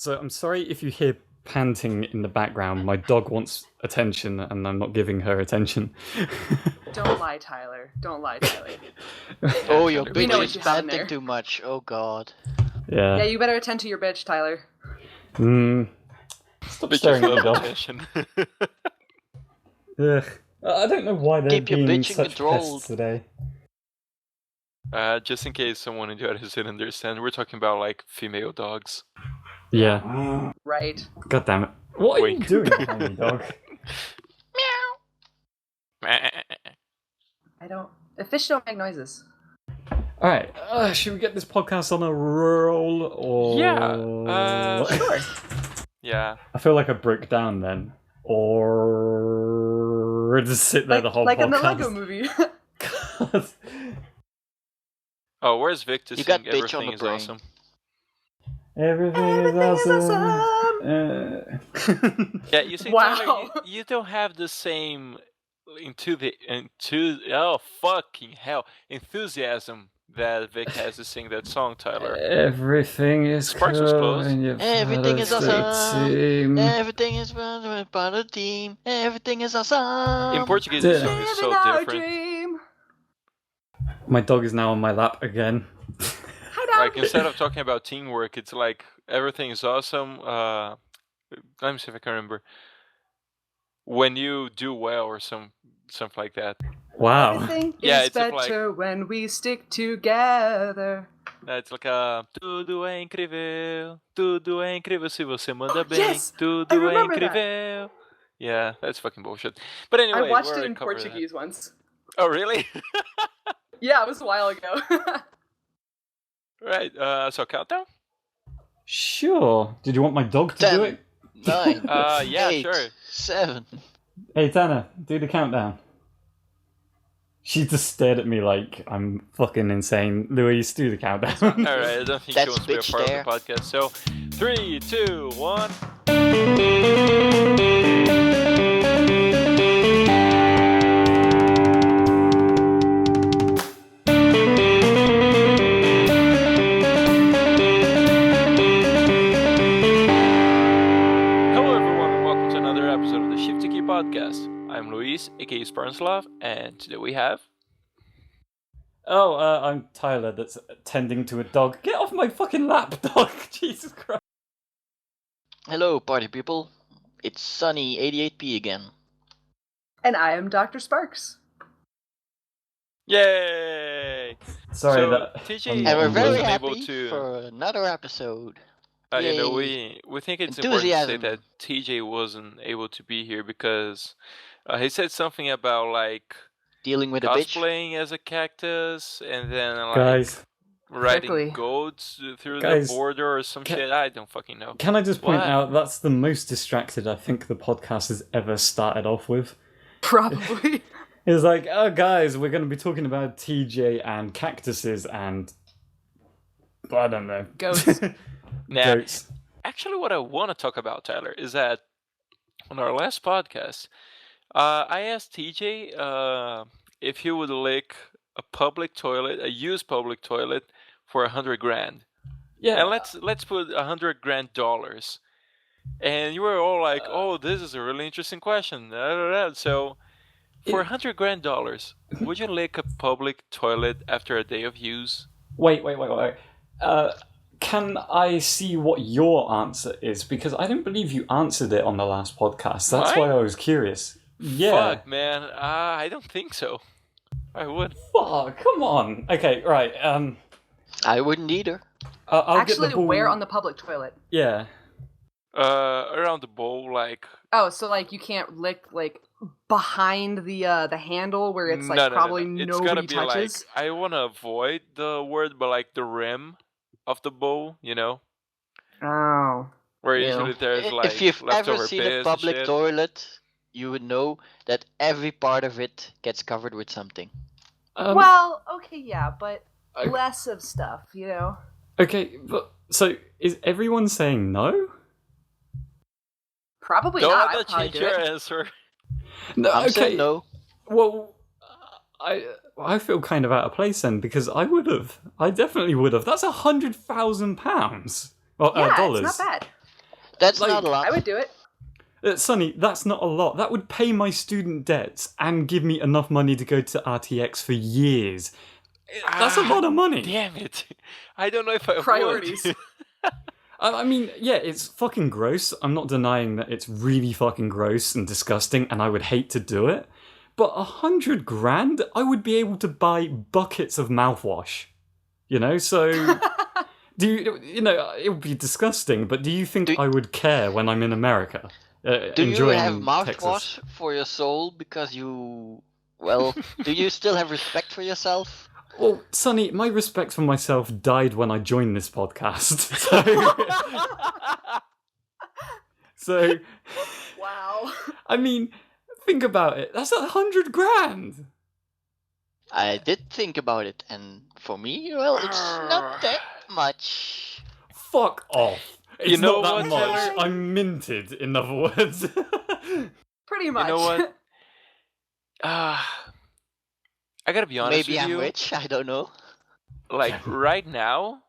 So I'm sorry if you hear panting in the background. My dog wants attention, and I'm not giving her attention. Don't lie, Tyler. Don't lie, Tyler. Oh, your We know bitch what is you have in panting there. too much. Oh god. Yeah. Yeah, you better attend to your bitch, Tyler. Stop staring at the dog. Attention. Ugh. I don't know why they're Keep your being bitch in such control. pests today. Just in case someone in the audience didn't understand, we're talking about like female dogs. Yeah. Right. God damn it. What are you Wink. doing, tiny dog? I don't... The fish don't make noises. Alright, should we get this podcast on a roll, or... Yeah, Sure. Yeah. I feel like I broke down then. Or... just sit there the whole like podcast. in the Lego movie. God. Oh, where's Vic to You sing got bitch on Everything the is brain. Awesome? Everything is awesome. Yeah, you see, Wow. Tyler, you don't have the same oh fucking hell enthusiasm that Vic has to sing that song, Tyler. Everything is Sparks was cool close. and you've Everything is had a awesome. team. Everything is part of the team. Everything is awesome. In Portuguese, the song is so Living our different. dream. My dog is now on my lap again. Hi, dog. Like instead of talking about teamwork, it's like everything is awesome. Let me see if I can remember. When you do well or something like that. Wow. Everything Yeah, is it's a, better when we stick together. It's like tudo é incrível, tudo é incrível se você manda bem, yes! I tudo é remember that. incrível. Yeah, that's fucking bullshit. But anyway, I watched we it already in covered Portuguese once. that. Oh, really? Yeah, it was a while ago. Right. So countdown. Sure. Did you want my dog to 10, do it? 9, Yeah, 8, sure. 7. Hey, Tanner, do the countdown. She just stared at me like I'm fucking insane. Louise, do the countdown. All right. I don't think she That's wants to be a bitch part there. of the podcast. So, 3, 2, 1. Hello, everyone, and welcome to another episode of the Shifty Key Podcast. I'm Luis, aka SpartanSloth, and today we have. Oh, I'm Tyler that's tending to a dog. Get off my fucking lap, dog! Jesus Christ. Hello, party people. It's Sonny88p again. And I am DrSparks. Yay! Sorry, So, that... TJ I'm And we're very wasn't able happy to. for another episode. You know, Yay. we think it's important to say Enthusiasm. that TJ wasn't able to be here because he said something about like Dealing with a bitch. cosplaying as a cactus and then like Guys, riding Quickly. goats through Guys, the border or some shit. I don't fucking know. can I just point What? out that's the most distracted I think the podcast has ever started off with. Probably. It's like, oh guys, we're going to be talking about TJ and cactuses and... I don't know. Goats. Now, Goats. actually, what I want to talk about, Tyler, is that on our last podcast, I asked TJ if he would lick a public toilet, a used public toilet, for $100,000. Yeah. And let's put $100,000. And you were all like, "Oh, this is a really interesting question." So, for $100,000, would you lick a public toilet after a day of use? Wait. Can I see what your answer is? Because I don't believe you answered it on the last podcast. That's why I was curious. Yeah. Fuck, man. I don't think so. I would. Fuck, come on. Okay, right. I wouldn't either. I'll Actually, get the ball. where on the public toilet? Yeah. Around the bowl, like. Oh, so like you can't lick like behind the handle where it's like No. probably It's nobody gotta be touches. like, I want to avoid the word, but like the rim of the bowl, you know, Oh. where Ew. usually there's like If you've leftover ever seen piss a and public shit. toilet, you would know that every part of it gets covered with something. Well, okay, yeah, but I- less of stuff, you know. Okay, but so is everyone saying no? Probably Don't not. let I'd that probably change do your it. answer. No. I'm saying no. Well, I feel kind of out of place then because I would have. I definitely would have. That's £100,000. Well, Yeah, dollars. it's not bad. That's Like, not a lot. I would do it. Sonny, that's not a lot. That would pay my student debts and give me enough money to go to RTX for years. That's a lot of money. Damn it. I don't know if I Priorities. would. I mean, yeah, it's fucking gross. I'm not denying that it's really fucking gross and disgusting, and I would hate to do it. But $100,000, I would be able to buy buckets of mouthwash. You know, so do you know, it would be disgusting, but do you think I would care when I'm in America? Do you have Texas? mouthwash for your soul because you... Well, do you still have respect for yourself? Well, Sonny, my respect for myself died when I joined this podcast. So, Wow. I mean, think about it. That's $100,000. I did think about it, and for me, well, it's not that much. Fuck off. It's You know not that what, much. Tyler? I'm minted, in other words. Pretty much. You know what? I gotta be honest Maybe with I'm you. rich, I don't know. Like, right now,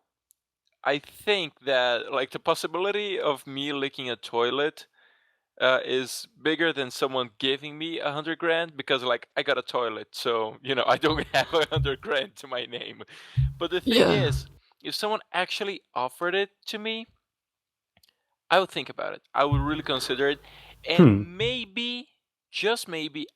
I think that, like, the possibility of me licking a toilet is bigger than someone giving me $100,000 because, like, I got a toilet, so, you know, I don't have $100,000 to my name. But the thing is, if someone actually offered it to me, I would think about it. I would really consider it, and maybe, just maybe,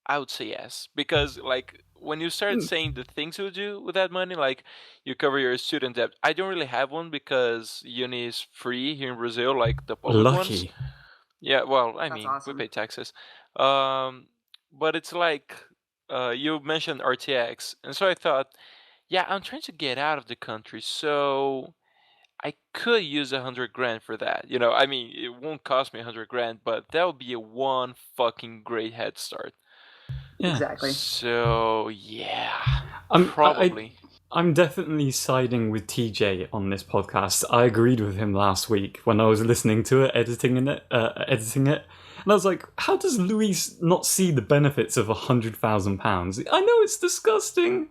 I would say yes, because, like, when you start saying the things you do with that money, like you cover your student debt. I don't really have one because uni is free here in Brazil, like the public ones. Lucky. Yeah, well, I That's mean, awesome. we pay taxes. But it's like you mentioned RTX, and so I thought, yeah, I'm trying to get out of the country, so I could use $100,000 for that. You know, I mean, it won't cost me $100,000, but that would be a one fucking great head start. Yeah. Exactly. So yeah, I'm probably. I'm definitely siding with TJ on this podcast. I agreed with him last week when I was listening to it, editing it, and I was like, "How does Luis not see the benefits of £100,000? I know it's disgusting,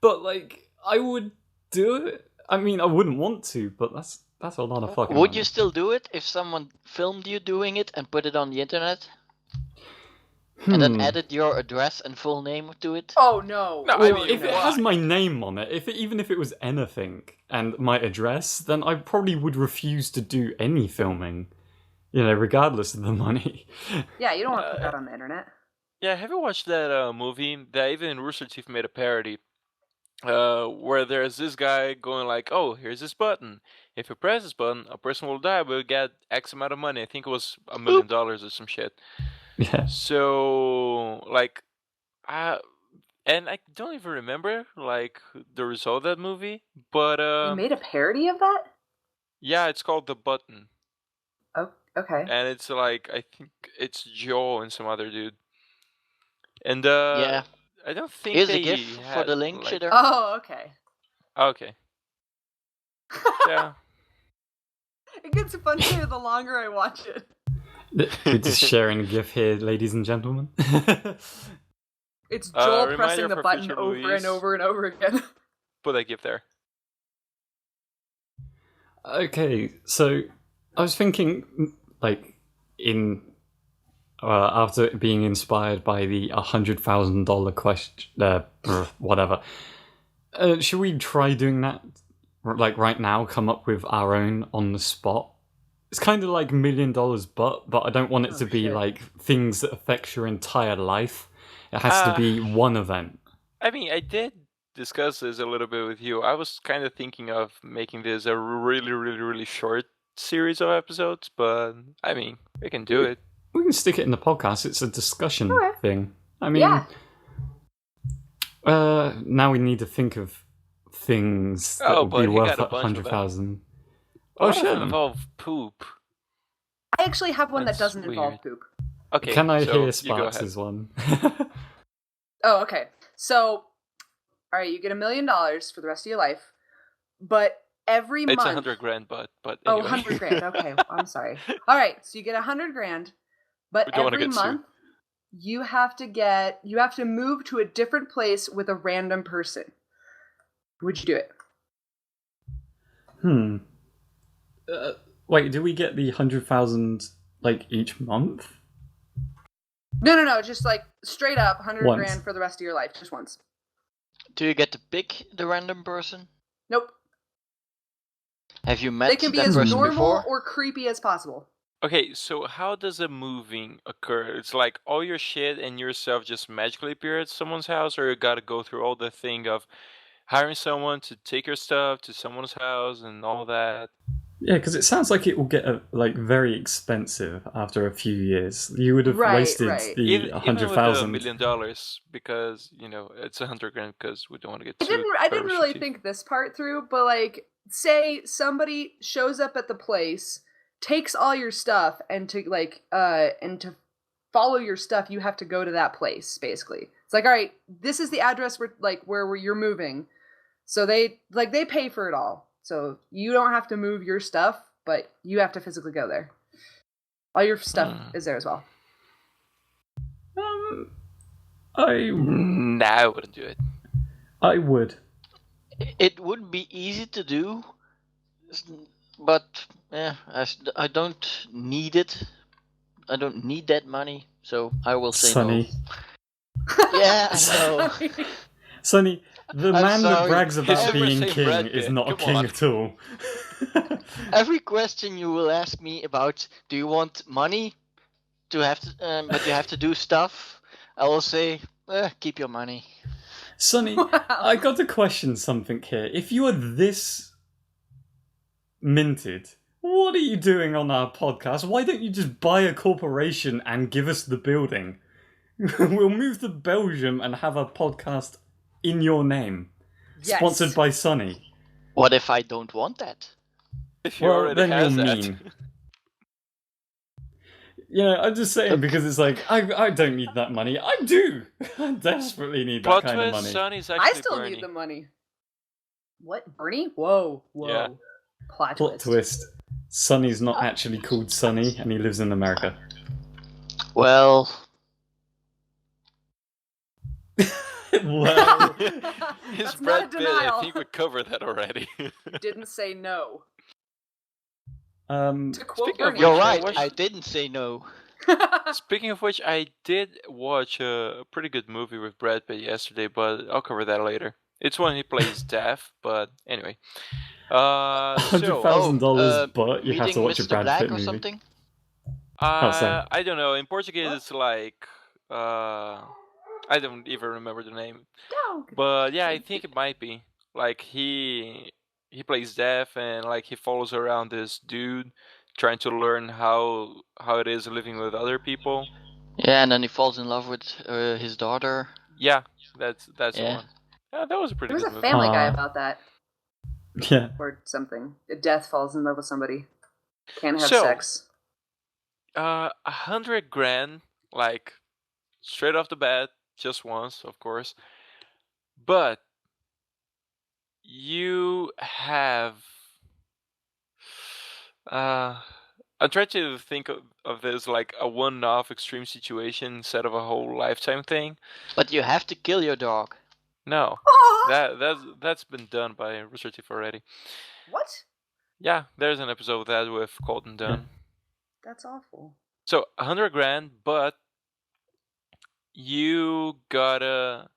but like, I would do it. I mean, I wouldn't want to, but that's a lot of fucking. Would money. you still do it if someone filmed you doing it and put it on the internet? And then added your address and full name to it? Oh no. No, Well, I mean, if it why? has my name on it, even if it was anything and my address, then I probably would refuse to do any filming. You know, regardless of the money. Yeah, you don't want to put that on the internet. Yeah, have you watched that movie that even Rooster Teeth made a parody? Where there's this guy going like, "Oh, here's this button. If you press this button, a person will die, but you'll get X amount of money." I think it was $1 million or some shit. Yeah. So, like, and I don't even remember like the result of that movie, but You made a parody of that? yeah, it's called The Button, Oh, okay. and it's like I think it's Joe and some other dude, and Yeah. I don't think Here's they a GIF for had, the link, like... Shitter. Oh, okay. Okay. Yeah. It gets funnier the longer I watch it. We're just sharing a GIF here, ladies and gentlemen. It's Joel reminder pressing the for button future over Louise. and over and over again. Put that gift there. Okay, so I was thinking, like, after being inspired by the $100,000 question, whatever, should we try doing that, like, right now, come up with our own on the spot? It's kind of like $1 million, but I don't want it to be, like, things that affect your entire life. It has to be one event. I mean, I did discuss this a little bit with you. I was kind of thinking of making this a really, really, really short series of episodes, but I mean, we can do it. We can stick it in the podcast. It's a discussion thing. I mean, Yeah. now we need to think of things that would but be you worth got a bunch of them. 100,000. Oh, shit. shit! Involve poop. I actually have one That's that doesn't involve weird. poop. Okay. Can I so hear you go Sparks' ahead. one? Oh, okay. So, all right, you get $1 million for the rest of your life, but every It's month. $100,000, but Oh, anyway. $100,000. Okay, I'm sorry. All right, so you get $100,000, but We don't wanna every get sued. month you have to move to a different place with a random person. Would you do it? Well, Wait, do we get the 100,000 like each month? No. Just like straight up 100 Once. grand for the rest of your life, just once. Do you get to pick the random person? Nope. Have you met They can be that as person normal before? or creepy as possible. Okay, so how does a moving occur? It's like all your shit and yourself just magically appear at someone's house, or you gotta go through all the thing of hiring someone to take your stuff to someone's house and all that. Yeah, because it sounds like it will get very expensive after a few years. You would have wasted the Even with $1 100,000. million, because it's 100 grand because we don't want to get I sued. didn't really think this part through, but like, say somebody shows up at the place, takes all your stuff, and to follow your stuff, you have to go to that place. Basically, it's like, all right, this is the address where you're moving, so they pay for it all. So you don't have to move your stuff, but you have to physically go there. All your stuff is there as well. I wouldn't do it. I would. It would be easy to do, but I don't need it. I don't need that money, so I will say Sonny. no. Yeah, I know. Sonny, the man that sorry. brags about Never being say king Brad is Pitt. not a Come king on. at all. Every question you will ask me about, do you want money to have to, but you have to do stuff, I will say, keep your money. Sonny, I got to question something here. If you are this minted, what are you doing on our podcast? Why don't you just buy a corporation and give us the building? We'll move to Belgium and have a podcast in your name. Yes. Sponsored by Sonny. What if I don't want that? If you Well, already then has you're that. mean. I'm just saying because it's like, I don't need that money. I do! I desperately need that Plot kind of twist, money. Sonny's actually I still Bernie. need the money. What, Bernie? Whoa. Yeah. Plot Plot twist. Sonny's not actually called Sonny and he lives in America. Well, Well, His That's Brad not a Pitt, denial. I think we covered that already. Didn't say no. um, To quote Speaking of Bernie. you're which, right, what- I didn't say no. Speaking of which, I did watch a pretty good movie with Brad Pitt yesterday, but I'll cover that later. It's when he plays Death, but anyway. $100,000, but you have to Meeting watch a Mr. Brad Black Pitt or movie. something? sorry. I don't know. In Portuguese, it's like I don't even remember the name. But yeah, I think it might be like he plays Death and like he follows around this dude trying to learn how it is living with other people. Yeah, and then he falls in love with his daughter. Yeah, that's the Yeah. one. Yeah, that was a pretty There was good a movie. Family Guy Aw. about that, Yeah. or something. Death falls in love with somebody. Can't have So- sex. 100 grand, like straight off the bat, just once, of course. But you have. I'm trying to think of this like a one-off extreme situation instead of a whole lifetime thing. But you have to kill your dog. No, Aw! that's been done by Rooster Teeth already. What? Yeah, there's an episode of that with Colton Dunn. That's awful. So 100 grand, but you gotta.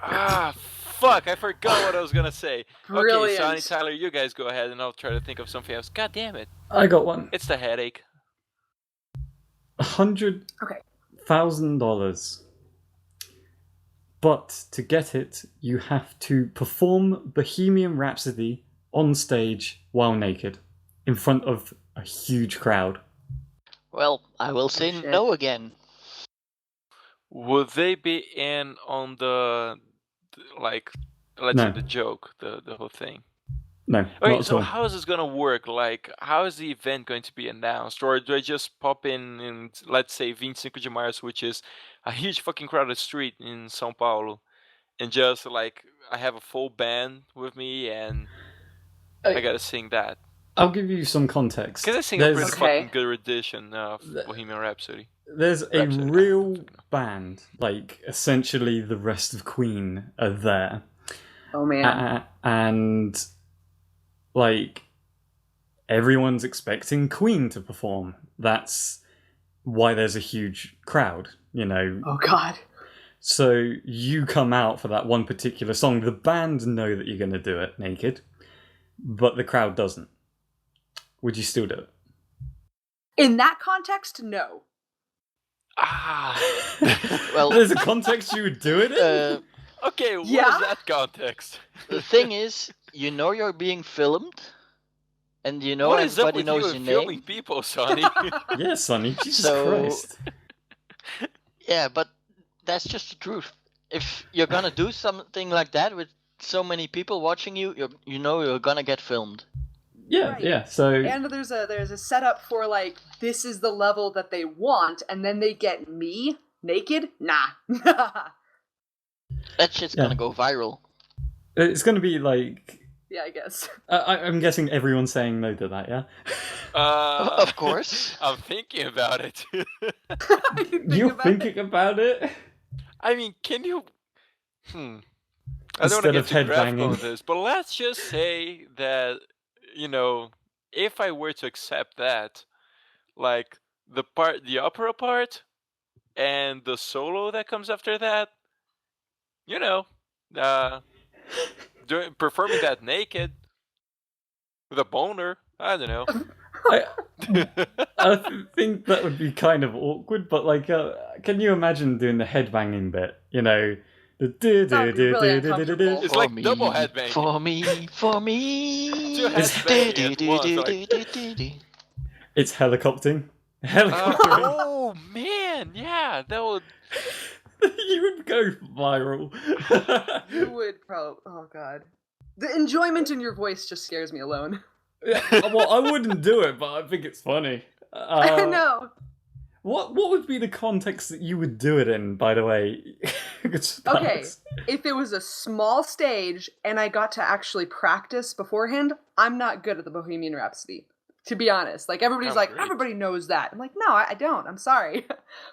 Fuck! I forgot what I was gonna say. Brilliant. Okay, Sonny, Tyler, you guys go ahead, and I'll try to think of something else. God damn it! I got one. It's the headache. $100,000. But to get it, you have to perform Bohemian Rhapsody on stage while naked in front of a huge crowd. Well, I will say shit. no again. Would they be in on the like? Let's No. say the joke, the whole thing. No, Okay, not at so all. how is this gonna work? Like, how is the event going to be announced? Or do I just pop in, let's say, 25 de Março, which is a huge fucking crowded street in São Paulo, and just, like, I have a full band with me, and I gotta sing that? I'll give you some context. Because I sing a There's, pretty Okay. fucking good rendition of Bohemian Rhapsody. there's a Rhapsody. real band, like essentially the rest of Queen are there. Oh man. And like, everyone's expecting Queen to perform. That's why there's a huge crowd, you know. Oh, God. So you come out for that one particular song. The band know that you're going to do it naked, but the crowd doesn't. Would you still do it? In that context, no. Well, There's a context you would do it in? Okay, what is Yeah? that context? the thing is, you know you're being filmed, and you know What is up everybody with knows you your and name. filming people, Sonny? Yeah, Sonny. Jesus So- Christ. Yeah, but that's just the truth. If you're gonna do something like that with so many people watching you, you know you're gonna get filmed. Yeah, Right. yeah. So And there's a setup for, like, this is the level that they want, and then they get me naked? Nah. That shit's Yeah. gonna go viral. it's going to be like... Yeah, I guess. I'm guessing everyone's saying no to that, yeah? Of course. I'm thinking about it. You're thinking about it? I mean, can you... I don't want Instead to get of too graphic on headbanging. this, but let's just say that, you know, if I were to accept that, like, the opera part and the solo that comes after that, you know, performing that naked with a boner, I don't know. I think that would be kind of awkward, but like, can you imagine doing the headbanging bit? You know, the That would be really uncomfortable. It's like double headbang. For me. Two headbanging at once, like- It's helicoptering. Helicoptering. Oh man, yeah, that would. You would go viral. You would probably... Oh, God. The enjoyment in your voice just scares me alone. Well, I wouldn't do it, but I think it's funny. I know. What would be the context that you would do it in, by the way? Okay, if it was a small stage and I got to actually practice beforehand, I'm not good at the Bohemian Rhapsody. To be honest, like everybody's Oh, like, great. everybody knows that. I'm like, no, I don't. I'm sorry.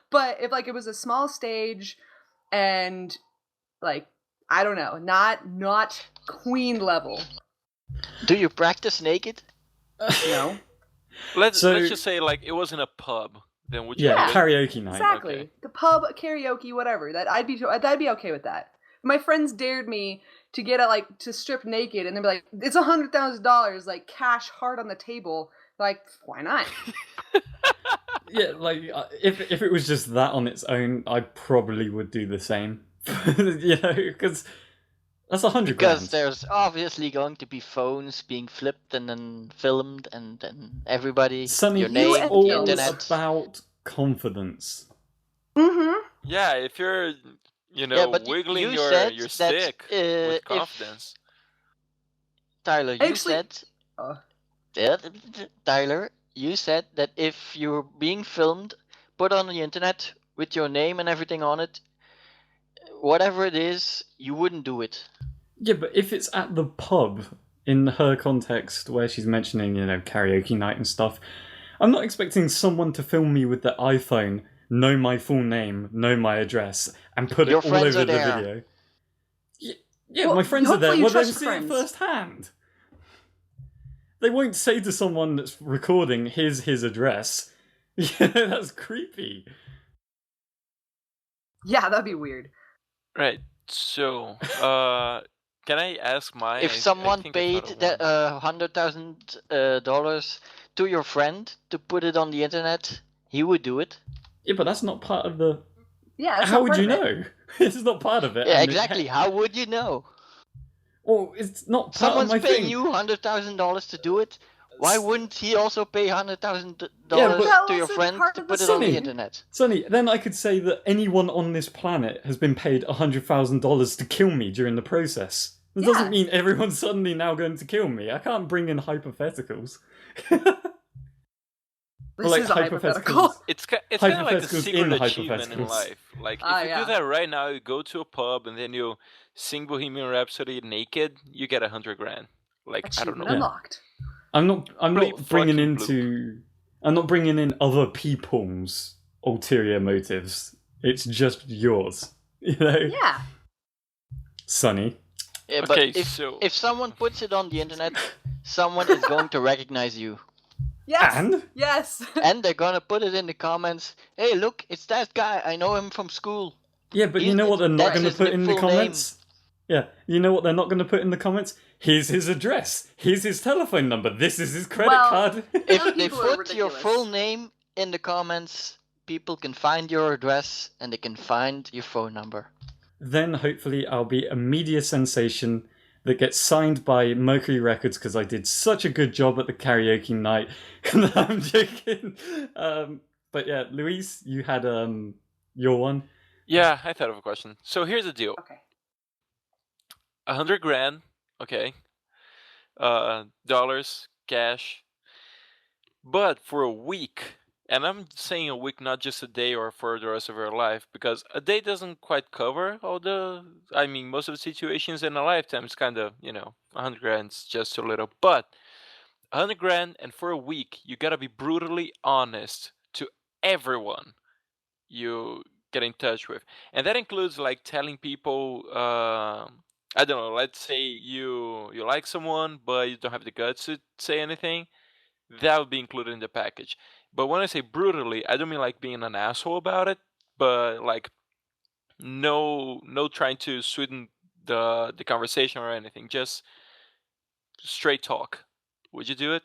But if like it was a small stage and like, I don't know, not Queen level. Do you practice naked? No. Let's So- just say like it was in a pub. Then would you? Yeah, do it? karaoke night. Exactly. Okay. The pub, karaoke, whatever. I'd be okay with that. My friends dared me to to strip naked, and they'd be like, "It's $100,000, like cash hard on the table." Like, why not? Yeah, like if it was just that on its own, I probably would do the same. You know, because that's $100,000. Because there's obviously going to be phones being flipped and then filmed, and then everybody, Sonny, your it's name, and the all internet. about confidence. Mm-hmm. Yeah, if you're, Yeah, but wiggling you your said that, stick with if- confidence. Tyler, you Actually- said... Uh. Yeah, Tyler, you said that if you're being filmed, put on the internet with your name and everything on it, whatever it is, you wouldn't do it. Yeah, but if it's at the pub, in her context where she's mentioning, karaoke night and stuff, I'm not expecting someone to film me with their iPhone, know my full name, know my address, and put Your it all friends over are the there. video. Yeah, Well, my friends are there. hopefully you Well, they'll trust see your it friends. firsthand. They won't say to someone that's recording, here's his address. Yeah, that's creepy. Yeah, that'd be weird. Right. So, can I ask my? If I someone think I paid thought of one. $100,000 to your friend to put it on the internet, he would do it. Yeah, but that's not part of the... Yeah. that's How not would part you of it. know? It's not part of it. Yeah, and exactly. How would you know? Well, it's not part Someone's of my paying thing. you $100,000 to do it. Why wouldn't he also pay $100,000 Yeah, but- That to your wasn't friend part to of put the it on the Sonny. internet? Sonny, then I could say that anyone on this planet has been paid $100,000 to kill me during the process. It Yeah. doesn't mean everyone's suddenly now going to kill me. I can't bring in hypotheticals. This Like is a hypothetical. It's kind of like the Hypotheticals secret in achievement in hypotheticals. life. Like if Ah, you yeah. do that right now, you go to a pub and then you sing Bohemian Rhapsody naked, you get $100,000. Like I don't Achievement know. unlocked. I'm not Bleep, bringing fucking I'm not bringing in other people's ulterior motives. It's just yours. You know? Yeah. Sonny, Yeah, Okay, but so if someone puts it on the internet, someone is going to recognize you. Yes. And? Yes. And they're gonna put it in the comments. Hey, look, it's that guy. I know him from school. Yeah, but you know what they're not That's going to his put in the full name. comments? Yeah, you know what they're not going to put in the comments? Here's his address. Here's his telephone number. This is his credit Well, card. If they people are put your ridiculous. full name in the comments, people can find your address and they can find your phone number. Then hopefully I'll be a media sensation that gets signed by Mercury Records because I did such a good job at the karaoke night. I'm joking. But yeah, Luis, you had your one. yeah, I thought of a question. So here's the deal: Okay. 100 grand, okay, dollars cash, but for a week. And I'm saying a week, not just a day or for the rest of your life, because a day doesn't quite cover all the. I mean, most of the situations in a lifetime is kind of, 100 grand's just a little. But 100 grand, and for a week, you gotta be brutally honest to everyone you get in touch with, and that includes like telling people. I don't know. Let's say you like someone, but you don't have the guts to say anything. That would be included in the package. But when I say brutally, I don't mean like being an asshole about it, but like no trying to sweeten the conversation or anything. Just straight talk. Would you do it?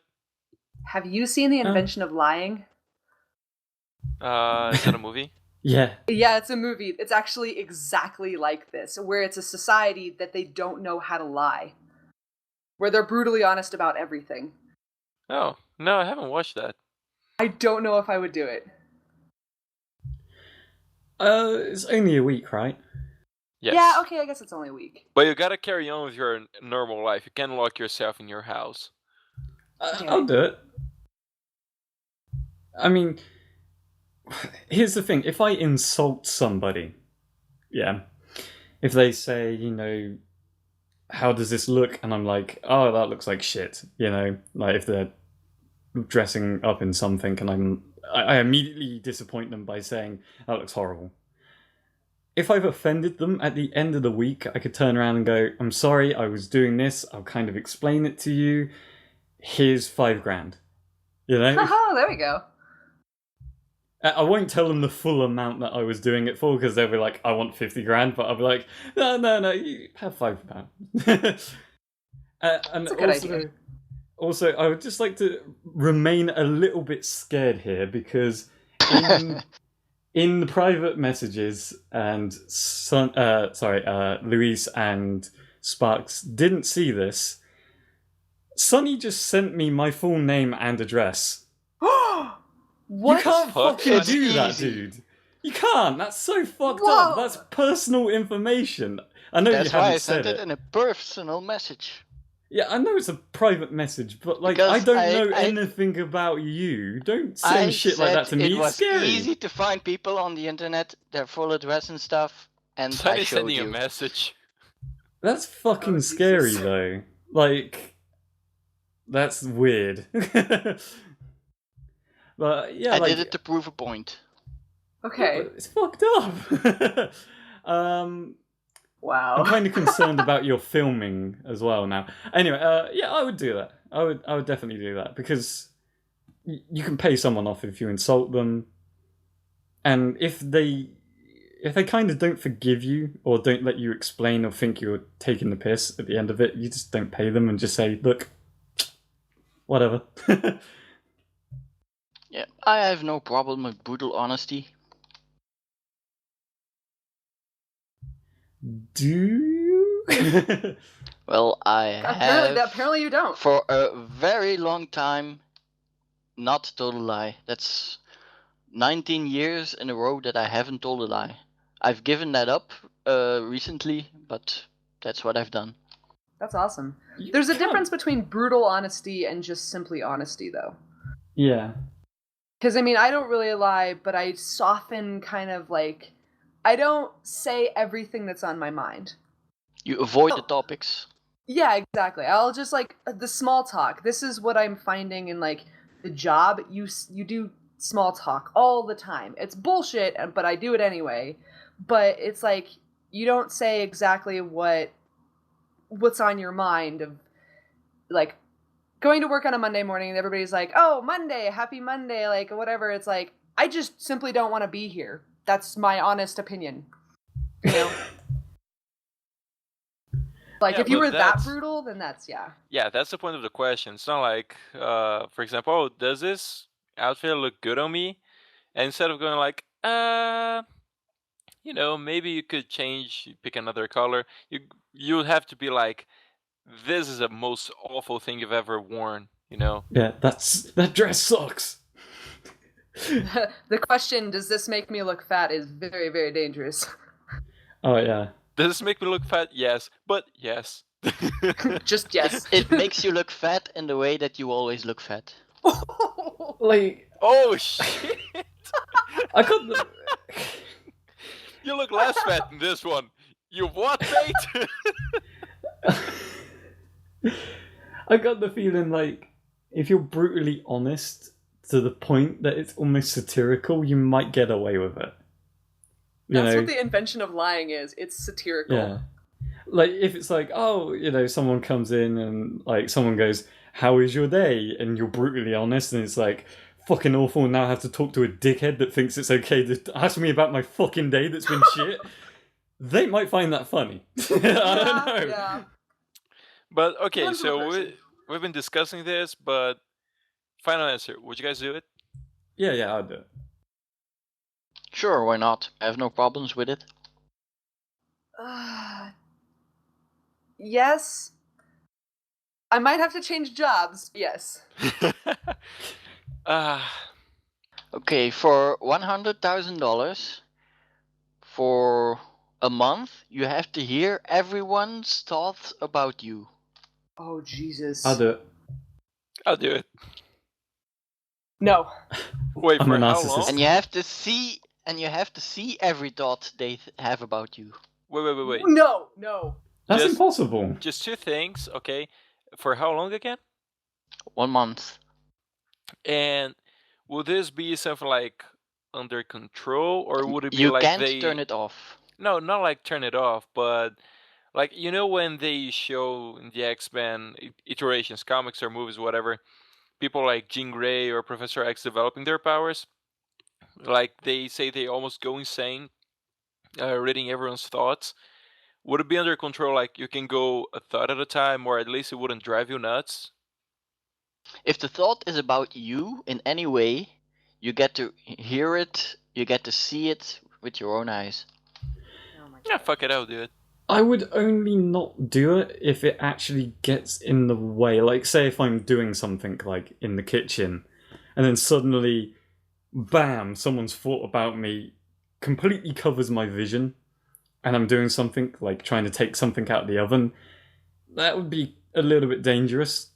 Have you seen The Invention of Lying? Is that a movie? Yeah. Yeah, it's a movie. It's actually exactly like this, where it's a society that they don't know how to lie. Where they're brutally honest about everything. Oh, no, I haven't watched that. I don't know if I would do it. It's only a week, right? Yes. Yeah, okay, I guess it's only a week. But you gotta carry on with your normal life. You can't lock yourself in your house. I'll do it. I mean, here's the thing. If I insult somebody, yeah, if they say, how does this look? And I'm like, oh, that looks like shit, like if they're dressing up in something and I immediately disappoint them by saying, that looks horrible. If I've offended them at the end of the week, I could turn around and go, I'm sorry, I was doing this. I'll kind of explain it to you. Here's $5,000. Oh, there we go. I won't tell them the full amount that I was doing it for because they'll be like, I want 50 grand, but I'll be like, no, you have £5. And That's a good idea. Also, I would just like to remain a little bit scared here because in the private messages, and Luis and Sparks didn't see this. Sonny just sent me my full name and address. What? You can't fucking It's do that, easy. dude. You can't. That's so fucked Whoa. up. That's personal information. I know That's you why haven't I said sent it in a personal message. Yeah, I know it's a private message, but like Because I don't I- know I- anything about you. Don't I send shit like that to said me. it It's was scary. easy to find people on the internet, their full address and stuff, and I Sonny showed sending a you. message. That's fucking Oh, scary Jesus. though. Like, that's weird. But yeah, I like, did it to prove a point. Okay. it's fucked up. Wow. I'm kind of concerned about your filming as well now. Anyway, yeah, I would do that. I would definitely do that because you can pay someone off if you insult them, and if they kind of don't forgive you or don't let you explain or think you're taking the piss at the end of it, you just don't pay them and just say, look, whatever. Yeah, I have no problem with brutal honesty. Do you? Well, I have Apparently you don't. for a very long time not told a lie. That's 19 years in a row that I haven't told a lie. I've given that up recently, but that's what I've done. That's awesome. You There's a can't- difference between brutal honesty and just simply honesty, though. Yeah. Because, I mean, I don't really lie, but I soften kind of like... I don't say everything that's on my mind. You avoid the Oh. topics. Yeah, exactly. I'll just, like, the small talk. This is what I'm finding in, like, the job. You do small talk all the time. It's bullshit, but I do it anyway. But it's like, you don't say exactly what what's on your mind of, like, going to work on a Monday morning and everybody's like, oh, Monday, happy Monday, like, whatever. It's like, I just simply don't want to be here. That's my honest opinion. You know? Like, if you were that brutal, then that's, Yeah, that's the point of the question. It's not like, for example, oh, does this outfit look good on me? And instead of going like, you know, maybe you could pick another color. You would have to be like, this is the most awful thing you've ever worn, you know? Yeah, that dress sucks. The question, does this make me look fat, is very, very dangerous. Oh, yeah. Does this make me look fat? Yes. But yes. Just yes. It makes you look fat in the way that you always look fat. Like... Oh, shit! I got the... You look less fat in this one. You what, mate? I got the feeling like if you're brutally honest to the point that it's almost satirical, you might get away with it. That's what the invention of lying is. It's satirical. Yeah. Like, if it's like, oh, you know, someone comes in and, like, someone goes, how is your day? And you're brutally honest, and it's like, fucking awful, and now I have to talk to a dickhead that thinks it's okay to ask me about my fucking day that's been shit. They might find that funny. I don't know. Yeah. But, okay, so we've been discussing this, but final answer. Would you guys do it? Yeah, I'll do it. Sure, why not? I have no problems with it. Yes. I might have to change jobs. Yes. Okay, for $100,000 for a month, you have to hear everyone's thoughts about you. Oh, Jesus. I'll do it. I'll do it. No. Wait, I'm for a how narcissist. long? And you have to see every thought they have about you. Wait. No. That's Just- impossible. Just two things, okay? For how long again? 1 month. And will this be something like under control, or would it be You like can't they... turn it off. No, not like turn it off, but like, you know, when they show in the X-Men iterations, comics or movies, whatever, people like Jean Grey or Professor X developing their powers, like they say they almost go insane, reading everyone's thoughts. Would it be under control, like you can go a thought at a time, or at least it wouldn't drive you nuts? If the thought is about you in any way, you get to hear it, you get to see it with your own eyes. Oh my Yeah, fuck it, I'll do it. I would only not do it if it actually gets in the way. Like, say if I'm doing something, like, in the kitchen, and then suddenly, bam, someone's thought about me completely covers my vision, and I'm doing something, like trying to take something out of the oven, that would be a little bit dangerous.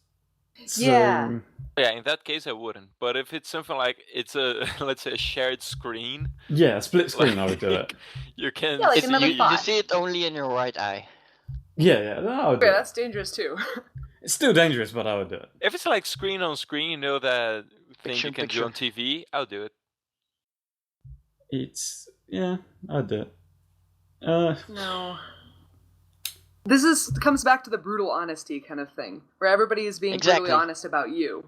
So, Yeah. Yeah, in that case I wouldn't. But if it's something like it's a, let's say, a shared screen, yeah, split screen, I would do it. you can... Yeah, like It's, another you thought. see it only in your right eye. Yeah, I would do Yeah, it. that's dangerous too. It's still dangerous, but I would do it. If it's like screen on screen, you know, that thing Picture you in can do on TV, I'll do it. Yeah, I'd do it. No. This comes back to the brutal honesty kind of thing, where everybody is being Exactly. brutally honest about you.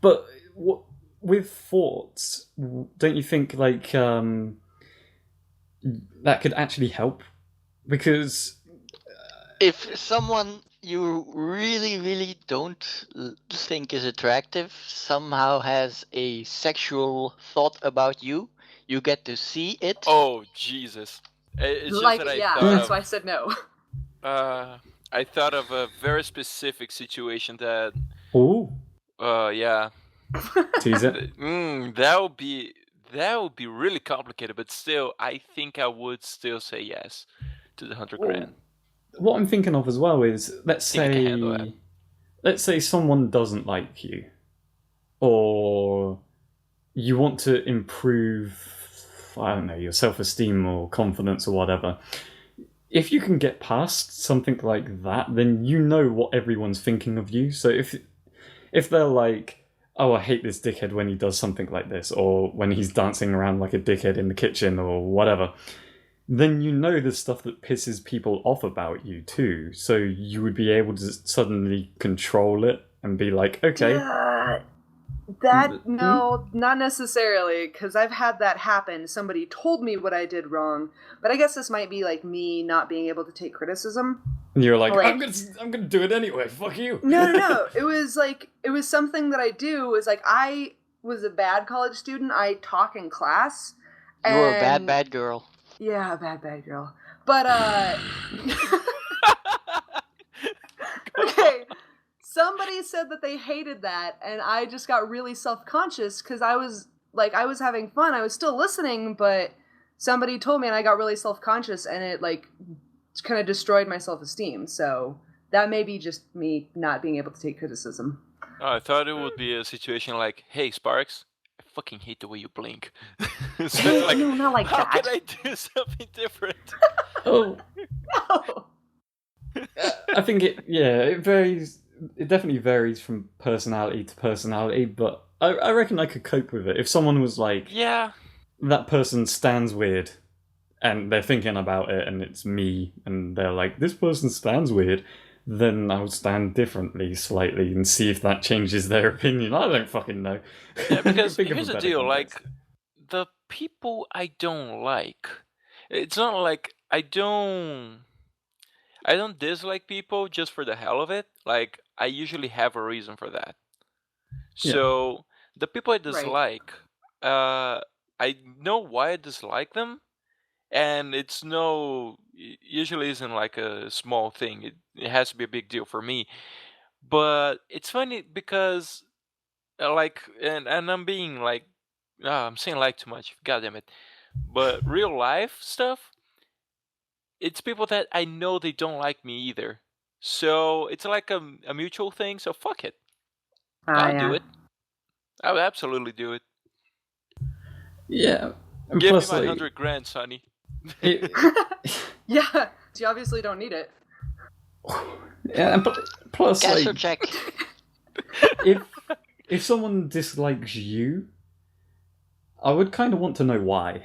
But with thoughts, don't you think like that could actually help? Because If someone you really, really don't think is attractive somehow has a sexual thought about you, you get to see it. Oh, Jesus. It's just Like, that I yeah, thought that's of... why I said no. I thought of a very specific situation that... ooh, yeah. tease it. That would be really complicated, but still, I think I would still say yes to the 100 grand. What I'm thinking of as well is, let's Think I can handle that. say someone doesn't like you, or you want to improve, I don't know, your self-esteem or confidence or whatever. If you can get past something like that, then you know what everyone's thinking of you. So if they're like, oh, I hate this dickhead when he does something like this, or when he's dancing around like a dickhead in the kitchen or whatever, then you know the stuff that pisses people off about you too. So you would be able to suddenly control it and be like, okay. No, not necessarily, because I've had that happen. Somebody told me what I did wrong, but I guess this might be like me not being able to take criticism. And you're like, I'm gonna do it anyway. Fuck you. No. It was something that I do. Is like I was a bad college student. I talk in class. You were a bad girl. Yeah, a bad girl. But okay. Somebody said that they hated that, and I just got really self-conscious because I was having fun. I was still listening, but somebody told me, and I got really self-conscious, and it kind of destroyed my self-esteem. So that may be just me not being able to take criticism. Oh, I thought it would be a situation like, "Hey, Sparks, I fucking hate the way you blink." So like, no, not like how that. can I do something different? Oh, no. I think it varies. It definitely varies from personality to personality, but I reckon I could cope with it. If someone was like, yeah, that person stands weird, and they're thinking about it, and it's me, and they're like, this person stands weird, then I would stand differently slightly and see if that changes their opinion. I don't fucking know. Yeah, because here's the deal, like, the people I don't like, it's not like I don't dislike people just for the hell of it. Like, I usually have a reason for that. So, the people I dislike, I know why I dislike them, and it's usually isn't like a small thing. It has to be a big deal for me. But it's funny because, and I'm being like, I'm saying like too much, god damn it. But real life stuff, it's people that I know they don't like me either. So it's like a mutual thing, so fuck it. I'll do it. I would absolutely do it. Yeah. And give me plus, my $100,000, Sonny. Yeah, you obviously don't need it. Yeah, and plus, Cash check. if someone dislikes you, I would kind of want to know why.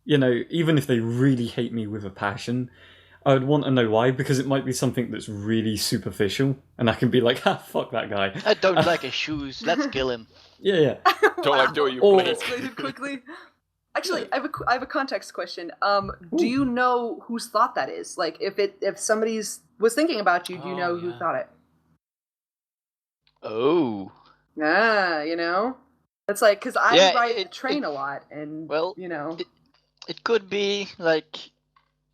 You know, even if they really hate me with a passion, I would want to know why, because it might be something that's really superficial, and I can be like, fuck that guy. I don't like his shoes, let's kill him. Yeah. Don't like the way you play. Escalated quickly. Actually, I have a context question. Do you know whose thought that is? Like, if somebody's was thinking about you, do you know who thought it? Oh. You know? It's like, because I ride the train a lot, and, you know. It could be, like,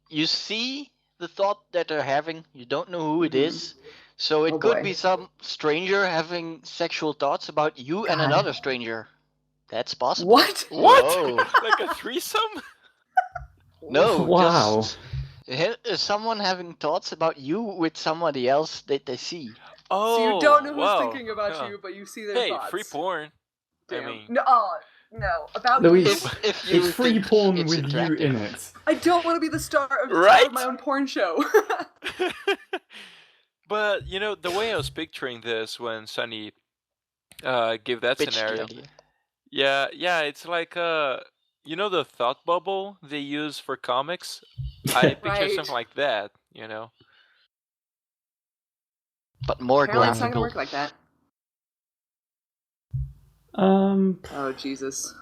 you see the thought that they're having, you don't know who it is, so it could be some stranger having sexual thoughts about you and another stranger. That's possible. What? Whoa. Like a threesome? No, wow. Just someone having thoughts about you with somebody else that they see. Oh, so you don't know who's thinking about you, but you see their thoughts. Hey, free porn. Damn. I mean... No, about Louise, if you it's free porn with you in it. I don't want to be the star of my own porn show. But, you know, the way I was picturing this when Sonny gave that scenario. Yeah, it's like, you know the thought bubble they use for comics? I picture something like that, you know? But more graphical. It's not graphical. gonna work like that. Oh, Jesus.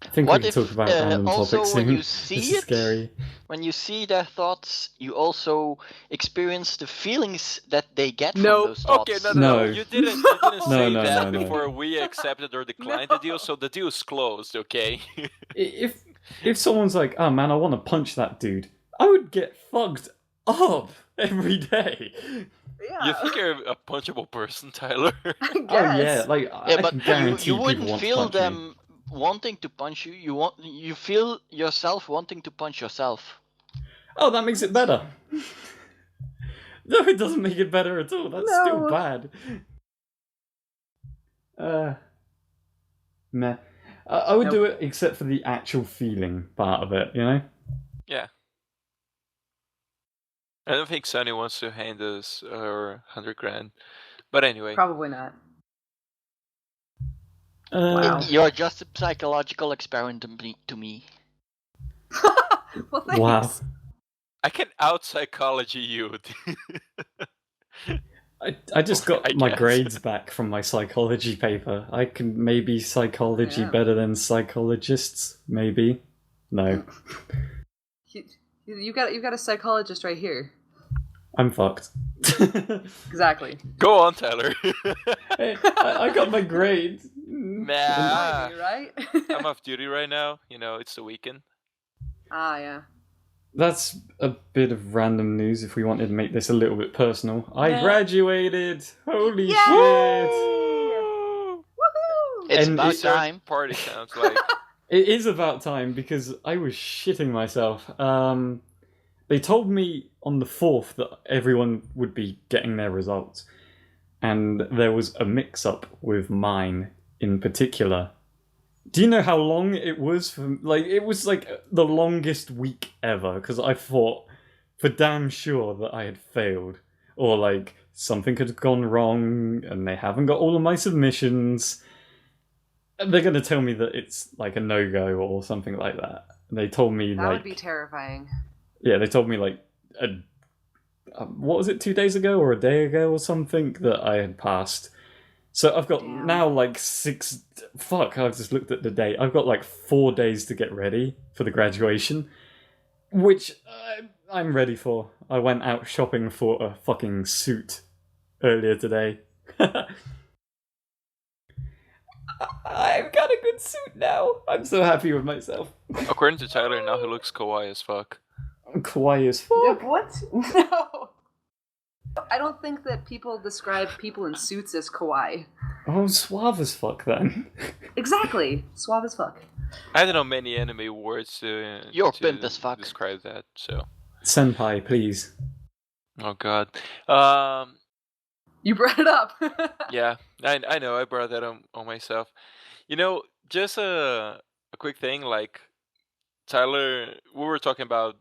I think we can talk about random topics soon. When you see this is scary. When you see their thoughts, you also experience the feelings that they get from those thoughts. Okay, no. You didn't say that before we accepted or declined the deal, so the deal's closed, okay? If someone's like, oh man, I want to punch that dude, I would get fucked up every day. Yeah. You think you're a punchable person, Tyler? I guess. Oh yeah, I can guarantee you wouldn't people feel want to punch them me. wanting to punch you. You feel yourself wanting to punch yourself. Oh, that makes it better. No, it doesn't make it better at all. That's still bad. Meh. I would do it except for the actual feeling part of it, you know? Yeah. I don't think Sonny wants to hand us her $100,000. But anyway. Probably not. You're just a psychological experiment to me. Well, thanks. Wow. I can out psychology you. I just got I my guess. grades back from my psychology paper. I can maybe psychology Yeah. better than psychologists. Maybe. No. You got a psychologist right here. I'm fucked. Exactly. Go on, Tyler. Hey, I got my grades. Nah. You're right. I'm off duty right now. It's the weekend. Yeah. That's a bit of random news if we wanted to make this a little bit personal. I Yeah. graduated! Holy Yay! shit! Woohoo! It's And about it- time. Party sounds like. It is about time because I was shitting myself. They told me on the 4th that everyone would be getting their results. And there was a mix-up with mine in particular. Do you know how long it was? It was like the longest week ever because I thought for damn sure that I had failed. Or like something had gone wrong and they haven't got all of my submissions. They're going to tell me that it's like a no-go or something like that. They told me That like... would be terrifying. Yeah, they told me like... what was it, 2 days ago or a day ago or something that I had passed. So I've got Damn. now like 6... Fuck, I've just looked at the date. I've got like 4 days to get ready for the graduation. Which I'm ready for. I went out shopping for a fucking suit earlier today. I've got a good suit now. I'm so happy with myself. According to Tyler, now he looks kawaii as fuck. I'm kawaii as fuck. Yeah, what? No. I don't think that people describe people in suits as kawaii. Oh, I'm suave as fuck then. Exactly. Suave as fuck. I don't know many anime words to Pimp as fuck. describe that. So, Senpai, please. oh god. You brought it up. Yeah, I know. I brought that on myself. Just a quick thing. Like Tyler, we were talking about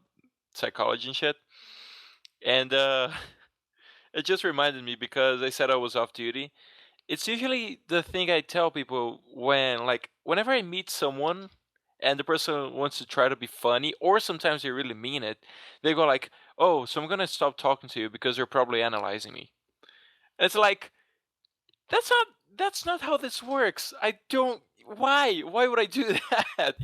psychology and shit, and it just reminded me because I said I was off duty. It's usually the thing I tell people whenever I meet someone and the person wants to try to be funny, or sometimes they really mean it. They go like, "Oh, so I'm gonna stop talking to you because you're probably analyzing me." And it's like, that's not how this works. I don't. Why would I do that?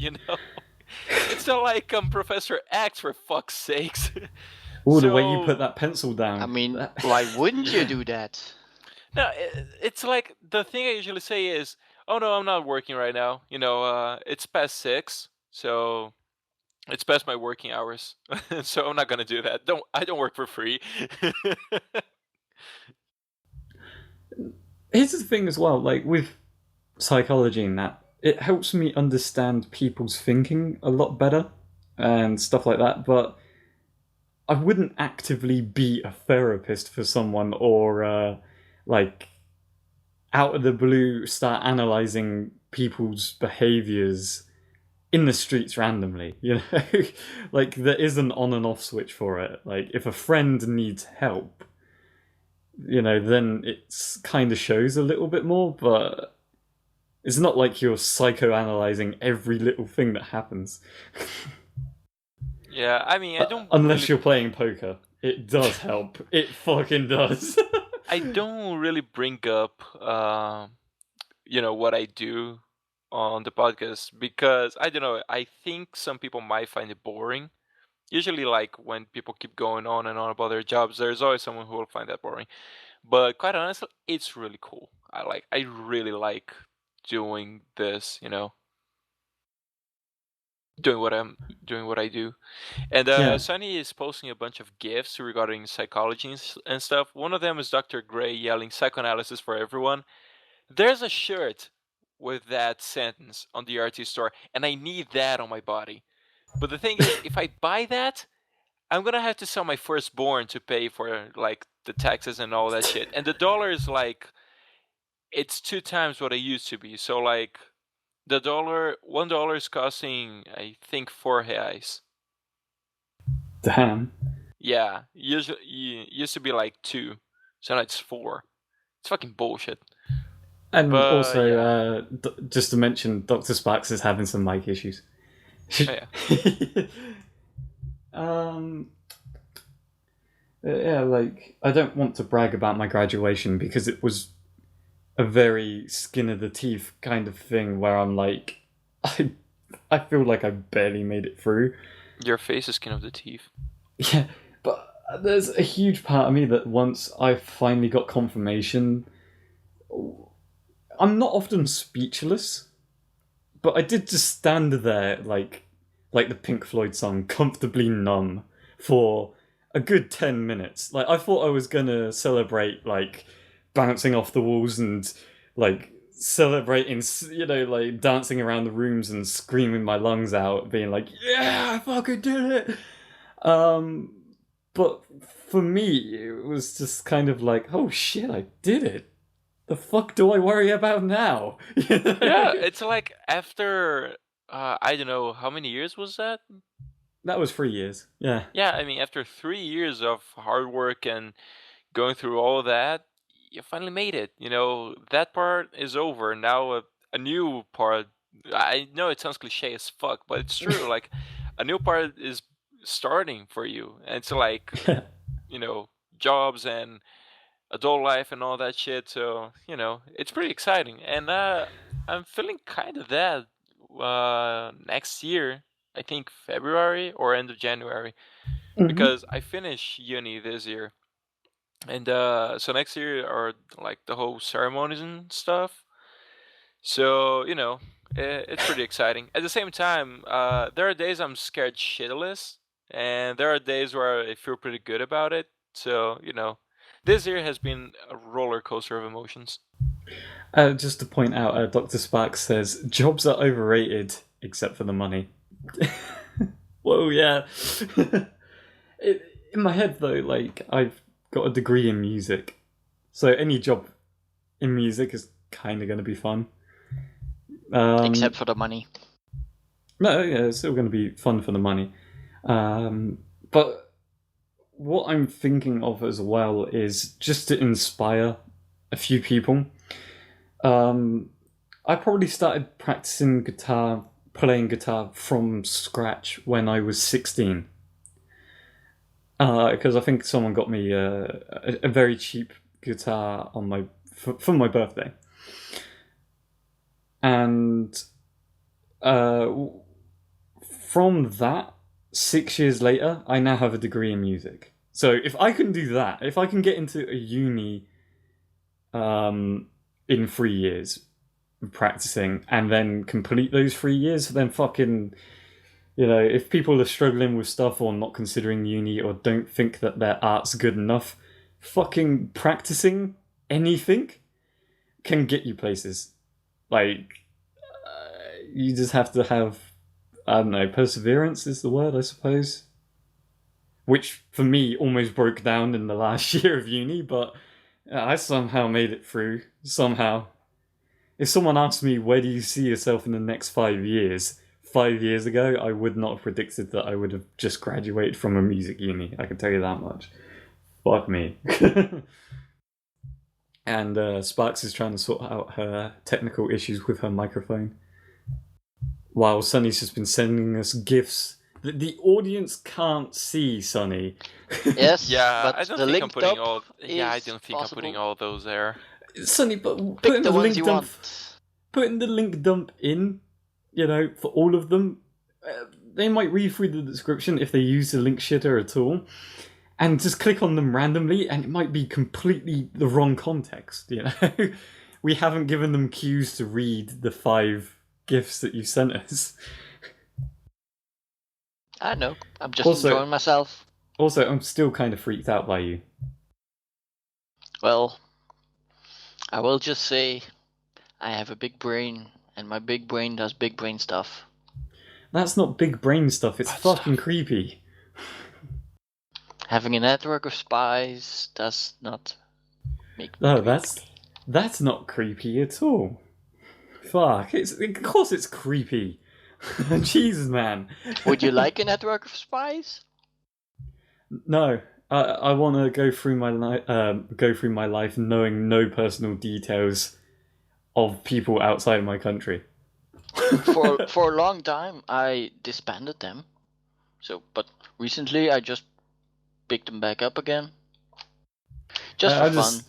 It's not like I'm Professor X, for fuck's sakes. Oh, the way you So- put that pencil down. I mean, why wouldn't you do that? No, it's like the thing I usually say is, "Oh no, I'm not working right now. It's past 6, so it's past my working hours, so I'm not gonna do that. I don't work for free." Here's the thing as well, like with psychology and that, it helps me understand people's thinking a lot better and stuff like that, but I wouldn't actively be a therapist for someone or out of the blue start analysing people's behaviours in the streets randomly, Like, there is an on and off switch for it. Like, if a friend needs help, then it's kind of shows a little bit more, but it's not like you're psychoanalyzing every little thing that happens. Yeah, I mean, I don't. Unless really, you're playing poker. It does help. It fucking does. I don't really bring up, what I do on the podcast because I don't know. I think some people might find it boring. Usually, like when people keep going on and on about their jobs, there's always someone who will find that boring. But quite honestly, it's really cool. I really like doing this. Doing what I do. And Yeah. Sonny is posting a bunch of GIFs regarding psychology and stuff. One of them is Dr. Gray yelling psychoanalysis for everyone. There's a shirt with that sentence on the RT store, and I need that on my body. But the thing is, if I buy that, I'm gonna have to sell my firstborn to pay for like the taxes and all that shit. And the dollar is it's 2 times what it used to be. So like $1 is costing, I think, 4 reais. Damn. Yeah, used to be like 2, so now it's 4. It's fucking bullshit. And But, also, just to mention, DrSparks is having some mic issues. Oh, yeah. Yeah, like, I don't want to brag about my graduation because it was a very skin of the teeth kind of thing where I'm like, I feel like I barely made it through. Your face is skin of the teeth. Yeah, but there's a huge part of me that once I finally got confirmation, I'm not often speechless, but I did just stand there like the Pink Floyd song, comfortably numb, for a good 10 minutes. Like, I thought I was gonna celebrate, like, bouncing off the walls and, like, celebrating, you know, like, dancing around the rooms and screaming my lungs out, being like, yeah, I fucking did it! But for me, it was just kind of like, oh shit, I did it. The fuck do I worry about now? Yeah, it's like after, I don't know, how many years was that? That was 3 years, yeah. Yeah, I mean, after 3 years of hard work and going through all of that, you finally made it. You know, that part is over. Now a new part, I know it sounds cliche as fuck, but it's true. Like, a new part is starting for you. And it's like, you know, jobs and adult life and all that shit. So, you know, it's pretty exciting. And I'm feeling kind of that next year. I think February or end of January, because I finish uni this year, and so next year are like the whole ceremonies and stuff. So, you know, it's pretty exciting. At the same time, there are days I'm scared shitless, and there are days where I feel pretty good about it. So, you know, this year has been a roller coaster of emotions. Just to point out, DrSparks says jobs are overrated except for the money. Whoa, yeah. In my head, though, like, I've got a degree in music, so any job in music is kind of going to be fun. Except for the money. No, yeah, it's still going to be fun for the money. But what I'm thinking of as well is just to inspire a few people. I probably started practicing playing guitar from scratch when I was 16. Because I think someone got me a very cheap guitar on for my birthday. And from that, 6 years later, I now have a degree in music. So if I can do that, if I can get into a uni in 3 years practicing and then complete those 3 years, then fucking, you know, if people are struggling with stuff or not considering uni or don't think that their art's good enough, fucking practicing anything can get you places. Like, you just have to have, I don't know, perseverance is the word, I suppose. Which, for me, almost broke down in the last year of uni, but I somehow made it through. Somehow. If someone asked me, where do you see yourself in the next 5 years? 5 years ago, I would not have predicted that I would have just graduated from a music uni. I can tell you that much. Fuck me. And Sparks is trying to sort out her technical issues with her microphone, while Sonny's just been sending us GIFs that the audience can't see, Sonny. Yes, Yeah, but I don't the think I'm linked putting up all. Yeah, I is don't think I'm putting possible. all those there. Sonny, but Pick the ones you want. putting the link dump in, you know, for all of them, they might read through the description if they use the link shitter at all, and just click on them randomly, and it might be completely the wrong context, you know? We haven't given them cues to read the 5 GIFs that you sent us. I know. I'm just Also- enjoying myself. Also, I'm still kind of freaked out by you. Well, I will just say I have a big brain, and my big brain does big brain stuff. That's not big brain stuff, it's That's fucking creepy. Having a network of spies does not make me No, creepy. that's not creepy at all. Fuck, of course it's creepy. Jesus, man. Would you like a network of spies? No, I want to go through my life knowing no personal details of people outside of my country. For a long time, I disbanded them So, but recently I just picked them back up again. Just for fun.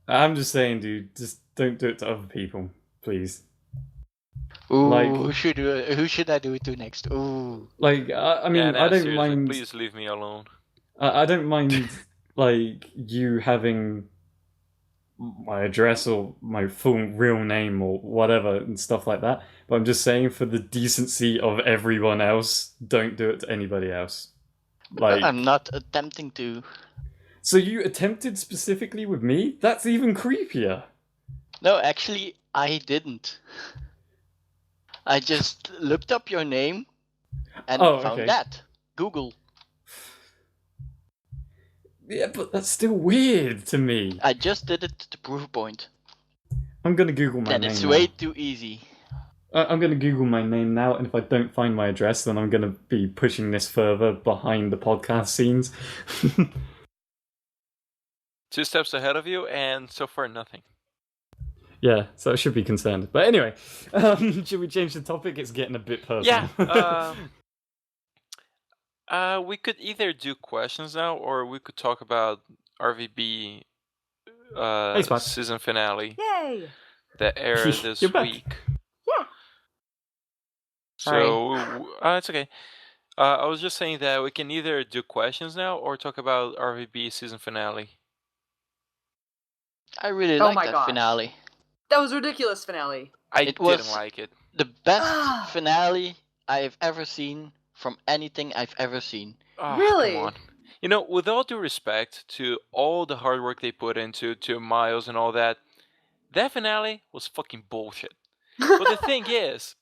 I'm just saying, dude, just don't do it to other people, please. Ooh, Like- who should I do it to next? Ooh. Like, I mean, Yeah, I don't seriously, mind. Please leave me alone. I don't mind, like, you having my address or my full real name or whatever and stuff like that. But I'm just saying, for the decency of everyone else, don't do it to anybody else. Like, I'm not attempting to. so you attempted specifically with me? That's even creepier. No, actually, I didn't. I just looked up your name and found okay. that. Google. Yeah, but that's still weird to me. I just did it to prove a point. I'm gonna Google my That name it's now. way too easy. I'm gonna Google my name now, and if I don't find my address, then I'm gonna be pushing this further behind the podcast scenes. 2 steps ahead of you, and so far nothing. Yeah, so I should be concerned. But anyway, should we change the topic? It's getting a bit personal. Yeah. We could either do questions now, or we could talk about RVB Hey, Spot. season finale Yay! that aired this You're back. week. Yeah. So it's okay. I was just saying that we can either do questions now or talk about RVB season finale. I really Oh like my that gosh. finale. That was ridiculous finale. I It didn't was- like it. The best finale I've ever seen from anything I've ever seen. Oh, Really? Come on. You know, with all due respect to all the hard work they put into to Miles and all that, that finale was fucking bullshit. But the thing is,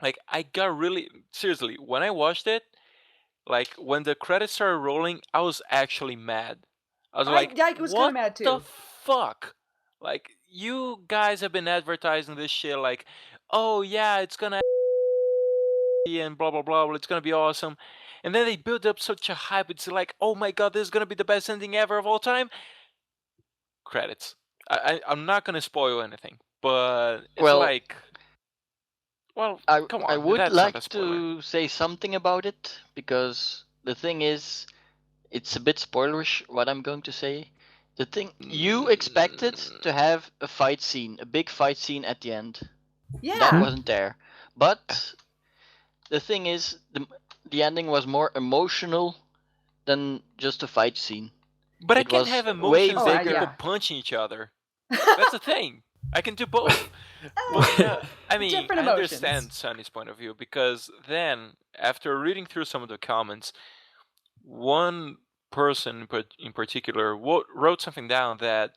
like, I got really seriously when I watched it, like when the credits started rolling, I was actually mad. I was like, I was kinda what mad too." the fuck? Like, you guys have been advertising this shit like, oh yeah, it's gonna and blah blah blah, well, it's gonna be awesome. And then they build up such a hype. It's like, oh my god, this is gonna be the best ending ever of all time. Credits. I'm not gonna spoil anything, but it's Well, like, well, come on. I would that's not like a spoiler. to say something about it, because the thing is, it's a bit spoilerish what I'm going to say. The thing, you expected to have a fight scene, a big fight scene at the end. Yeah. That wasn't there. But the thing is, the ending was more emotional than just a fight scene. But I it can was have way emotions that bigger. people punching each other. That's the thing. I can do both. But, I mean, Different I understand emotions. Sonny's point of view, because then, after reading through some of the comments, one person in particular wrote something down that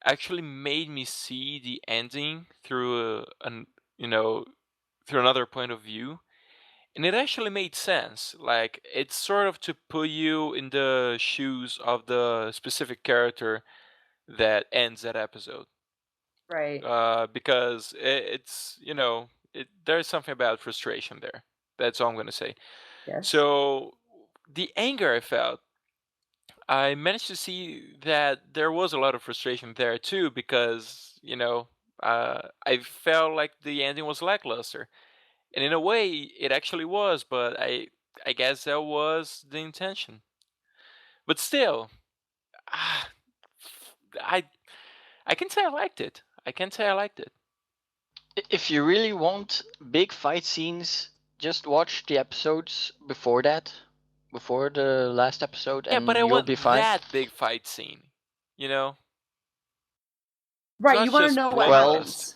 actually made me see the ending through through another point of view, and it actually made sense. Like, it's sort of to put you in the shoes of the specific character that ends that episode. Right. Because it's there's something about frustration there. That's all I'm gonna say. Yes. So the anger I felt, I managed to see that there was a lot of frustration there too, because I felt like the ending was lackluster, and in a way it actually was. But I guess that was the intention. But still, I can say I liked it. I can say I liked it. If you really want big fight scenes, just watch the episodes before that, before the last episode, Yeah, and but I you'll want be fine. that big fight scene. You know? Right, not you want to just know what Well- happens.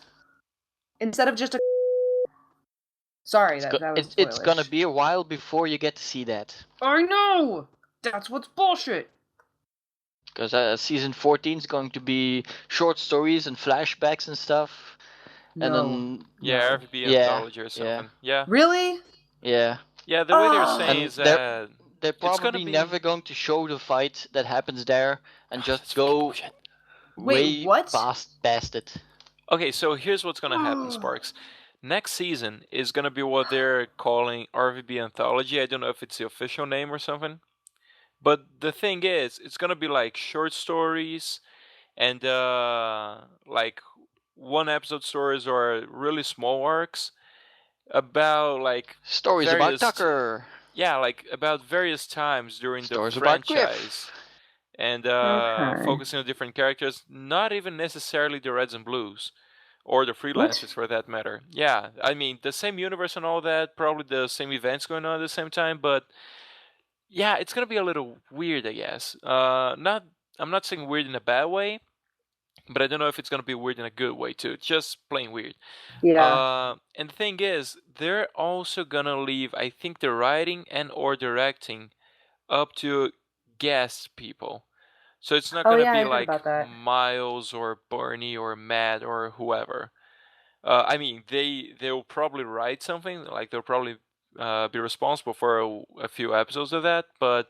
Instead of just a... Sorry, that was It's gonna spoilish. be a while before you get to see that. I know! That's what's bullshit! Because season 14 is going to be short stories and flashbacks and stuff. And No. then, Yeah, No. RVB Yeah, anthology or something. Yeah. Really? yeah. Yeah, the way they're Ah. saying And is they're- that They're gonna probably be- never going to show the fight that happens there and just that's fucking go bullshit. Wait, way what? past it. Okay, so here's what's gonna happen, Sparks. Next season is gonna be what they're calling RVB Anthology. I don't know if it's the official name or something. But the thing is, it's gonna be like short stories and like one episode stories or really small arcs about like Stories various- about Tucker. like about various times during the Stories about Griff. franchise, and Okay. focusing on different characters, not even necessarily the Reds and Blues, or the freelancers for that matter. Yeah, I mean the same universe and all that, probably the same events going on at the same time, but yeah, it's gonna be a little weird, I guess. I'm not saying weird in a bad way, but I don't know if it's gonna be weird in a good way too. Just plain weird. Yeah. And the thing is, they're also gonna leave, I think, the writing and or directing up to guest people. So it's not Oh gonna yeah, I be heard like about that. Miles or Bernie or Matt or whoever. I mean, they'll probably write something, like they'll probably be responsible for a few episodes of that, but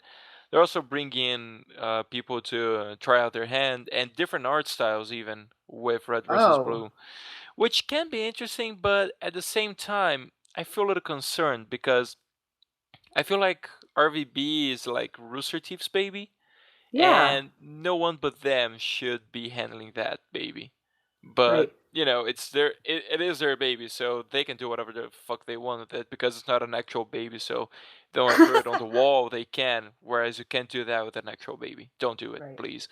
they're also bringing in people to try out their hand and different art styles, even with Red versus Oh. Blue, which can be interesting, but at the same time, I feel a little concerned because I feel like RVB is like Rooster Teeth's baby, Yeah. and no one but them should be handling that baby. But Right. you know, it is their baby, so they can do whatever the fuck they want with it because it's not an actual baby. So they want to throw it on the wall, they can. Whereas you can't do that with an actual baby. Don't do it, Right. please.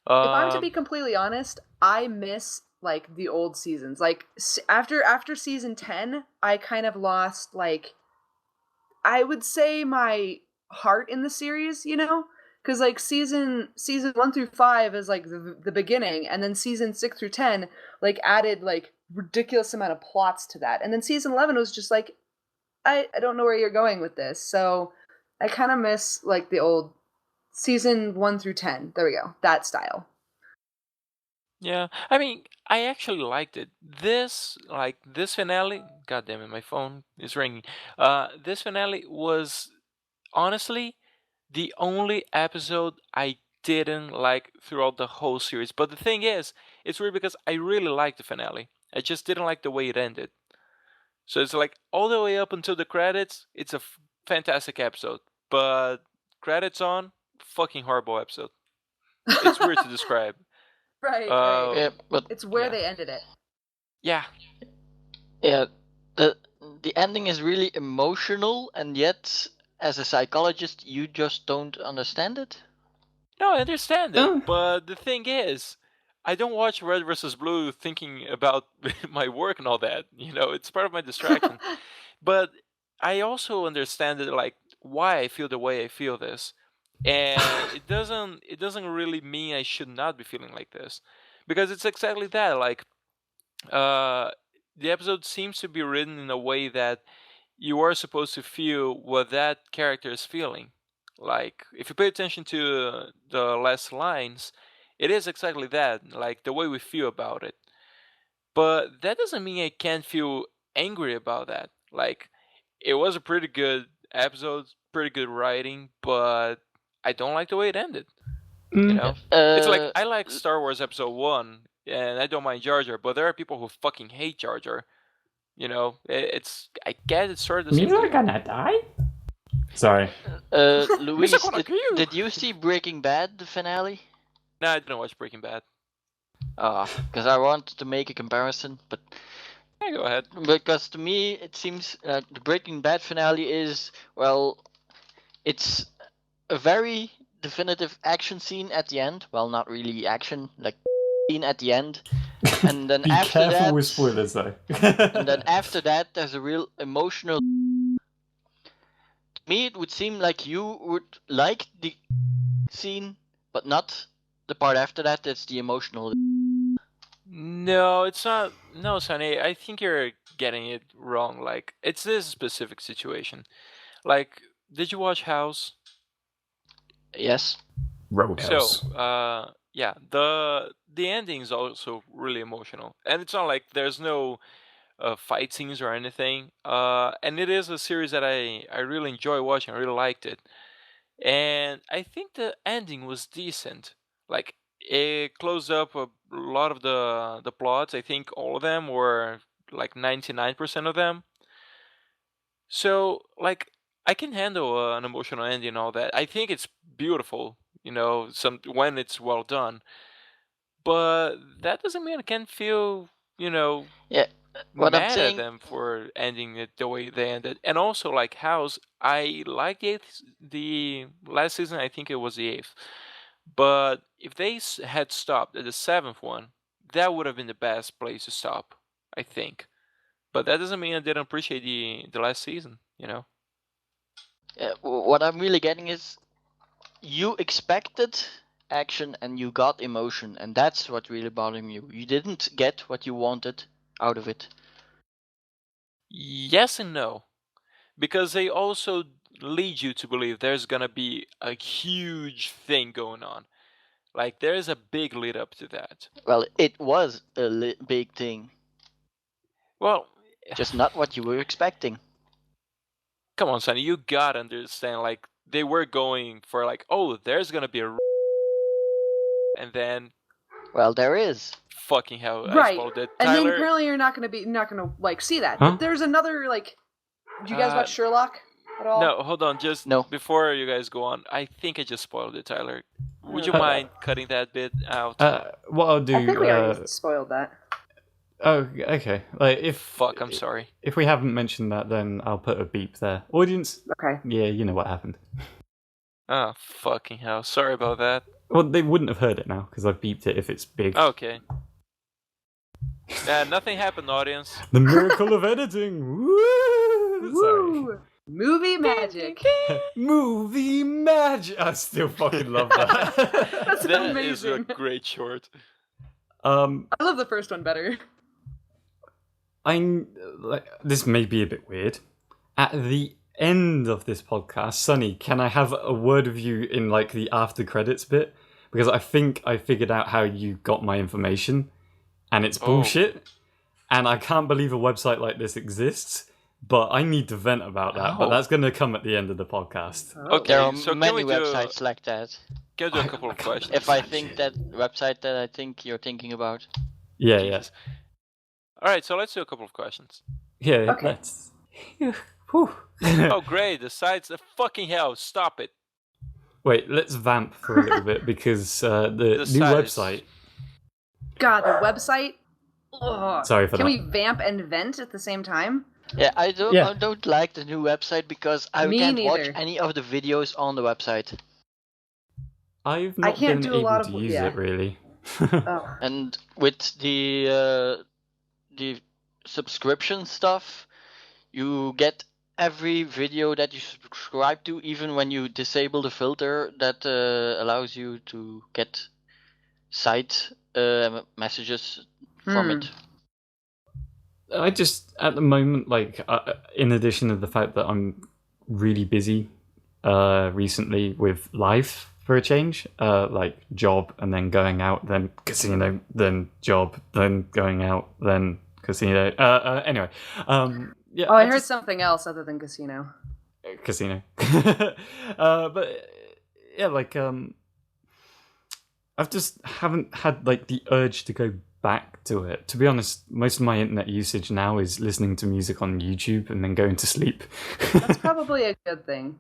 If I'm to be Um, completely honest, I miss like the old seasons. Like after season 10, I kind of lost like I would say my heart in the series, you know? Cuz like season 1 through 5 is like the beginning, and then season 6 through 10 like added like ridiculous amount of plots to that. And then season 11 was just like I don't know where you're going with this. So I kind of miss like the old season 1 through 10. There we go. That style. yeah, I mean, I actually liked it. This finale. God damn it, my phone is ringing. This finale was honestly the only episode I didn't like throughout the whole series. But the thing is, it's weird because I really liked the finale. I just didn't like the way it ended. So it's like all the way up until the credits, it's a fantastic episode. But credits on, fucking horrible episode. It's weird to describe. Right, Uh, right. Yeah, but It's where yeah. they ended it. Yeah, yeah, the ending is really emotional, and yet, as a psychologist, you just don't understand it. no, I understand Oh. it. But the thing is, I don't watch Red versus Blue thinking about my work and all that. You know, it's part of my distraction. But I also understand it, like why I feel the way I feel this, and it doesn't really mean I should not be feeling like this, because it's exactly that. Like, uh, the episode seems to be written in a way that you are supposed to feel what that character is feeling. Like, if you pay attention to the last lines, it is exactly that, like the way we feel about it. But that doesn't mean I can't feel angry about that. Like, it was a pretty good episode, pretty good writing, but I don't like the way it ended. You Mm. know, it's like I like Star Wars Episode 1, and I don't mind Jar Jar, but there are people who fucking hate Jar Jar. You know, it's I get it's sort of the same You're thing. gonna die? Sorry. Luis, Mr. Konokiyu. did you see Breaking Bad, the finale? No, I didn't watch Breaking Bad. Because I wanted to make a comparison, but Yeah, go ahead. because to me it seems the Breaking Bad finale is, well, it's a very definitive action scene at the end. Well, not really action, like scene at the end, and then Be after careful that, with spoilers, though. and then after that, there's a real emotional. To me, it would seem like you would like the scene, but not the part after that. That's the emotional. No, it's not. No, Sonny, I think you're getting it wrong. Like, it's this specific situation. Like, did you watch House? Yes. Roadhouse. So, yeah, the ending is also really emotional, and it's not like there's no fight scenes or anything. And it is a series that I really enjoy watching. I really liked it, and I think the ending was decent. Like, it closed up a lot of the plots. I think all of them were like 99% of them. So, like, I can handle an emotional ending and all that. I think it's beautiful, you know, some when it's well done. But that doesn't mean I can't feel, you know, Yeah. What I'm mad at saying- them for ending it the way they ended. And also, like, House, I liked the last season, I think it was the 8th. But if they had stopped at the 7th one, that would have been the best place to stop, I think. But that doesn't mean I didn't appreciate the last season, you know? What I'm really getting is you expected action and you got emotion, and that's what really bothered you. You didn't get what you wanted out of it. Yes and no. Because they also lead you to believe there's gonna be a huge thing going on. Like, there's a big lead up to that. Well, it was a big thing, Well, just not what you were expecting. come on, Sonny, you gotta understand, like, they were going for, like, oh, there's gonna be a and then, Well, there is. fucking hell, I Right. spoiled it. And then Tyler, apparently you're not gonna like see that. Huh? But there's another like. Did you guys watch Sherlock at all? no, hold on, just No. before you guys go on, I think I just spoiled it, Tyler. Would you Uh, mind cutting that bit out? What I'll do. I think we already spoiled that. Oh, okay. Like if Fuck, I'm sorry. if we haven't mentioned that, then I'll put a beep there. Audience, Okay. yeah, you know what happened. Oh, fucking hell, sorry about that. Well, they wouldn't have heard it now because I've beeped it if it's big. Okay. Nothing happened, audience. The miracle of editing. Woo! Sorry. Woo! Movie magic. Movie magic. I still fucking love that. That's That is a amazing. great short. I love the first one better. This may be a bit weird. At the end of this podcast, Sonny, can I have a word of you in like the after credits bit? Because I think I figured out how you got my information, and it's bullshit. And I can't believe a website like this exists. But I need to vent about that. But Oh. that's going to come at the end of the podcast. Okay, There are so can many we do- websites like that. Can I do a couple of questions? If I think that website that I think you're thinking about. Yeah, Jesus. Alright, so let's do a couple of questions. yeah. Okay. Let's. Whew. Oh, great, the site's a fucking hell, stop it. Wait, let's vamp for a little bit because the new site is- website. God, the website. Ugh. Sorry for Can that. we vamp and vent at the same time? Yeah, I don't Yeah. I don't like the new website because I Me can't watch neither. any of the videos on the website. I've not can't been do a able lot to of- use yeah. it really. Oh. And with the subscription stuff, you get every video that you subscribe to, even when you disable the filter that allows you to get site messages from it. I just, at the moment, like, in addition to the fact that I'm really busy recently with life for a change, like job and then going out, then casino, then job, then going out, then casino. Anyway, yeah. Oh, I heard something else other than casino. Casino. But yeah, like, I've just haven't had like the urge to go back to it. To be honest, most of my internet usage now is listening to music on YouTube and then going to sleep. That's probably a good thing.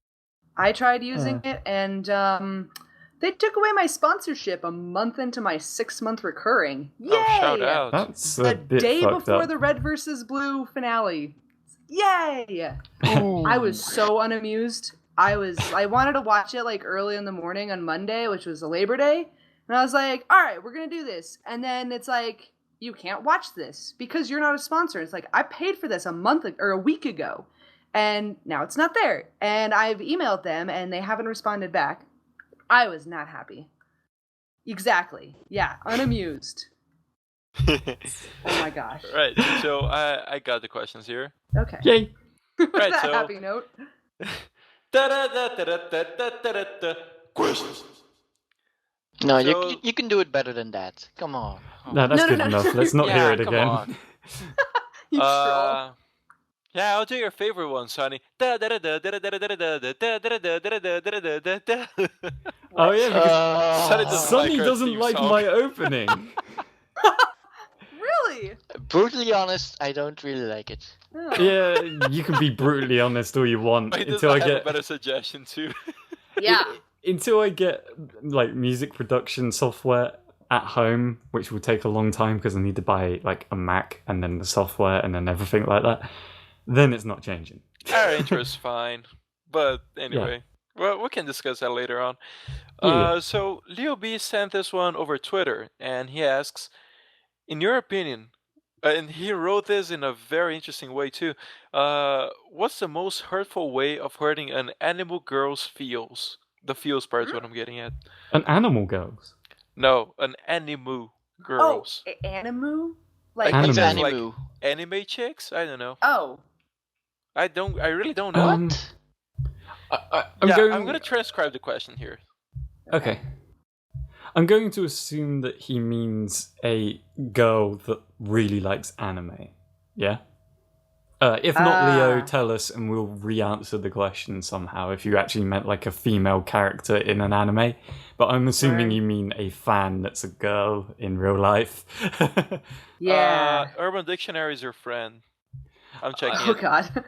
I tried using it, and they took away my sponsorship a month into my 6-month recurring. Yay! Oh, shout out. That's The a bit day fucked before up. the Red versus Blue finale. Yay! I was so unamused. I wanted to watch it like early in the morning on Monday, which was a Labor Day, and I was like, all right, we're gonna do this. And then it's like, you can't watch this because you're not a sponsor. It's like, I paid for this a week ago, and now it's not there. And I've emailed them, and they haven't responded back. I was not happy. Exactly. Yeah, unamused. Oh my gosh. Right, so I got the questions here. Okay. Yay! With Right, that so- happy note. Questions. No, So- you can do it better than that. Come on. No, that's No, good no, enough. Let's not Yeah, hear it come again. on. You troll. Yeah, I'll do your favorite one, Sonny. Oh yeah, Sonny because doesn't Sonny like our doesn't theme like song. my opening. Really? Brutally honest, I don't really like it. Oh. Yeah, you can be brutally honest all you want Wait, does until I I have a get better suggestion too? Yeah. until I get like music production software at home, which will take a long time because I need to buy like a Mac and then the software and then everything like that, then it's not changing. Our intro is fine, but anyway, well, we can discuss that later on. Yeah. So Leo B sent this one over Twitter, and he asks, in your opinion, and he wrote this in a very interesting way too. What's the most hurtful way of hurting an animal girl's feels? The feels part is what I'm getting at. An animal girls. No, an animu girls. Oh, animu? Like Animu. Animu. Anime chicks? I don't know. Oh. I really don't know. What? I'm gonna transcribe the question here. Okay. I'm going to assume that he means a girl that really likes anime. Yeah? If not, Leo, tell us and we'll re-answer the question somehow if you actually meant like a female character in an anime. But I'm assuming you mean a fan that's a girl in real life. Yeah. Urban Dictionary is your friend. I'm checking Oh it. God.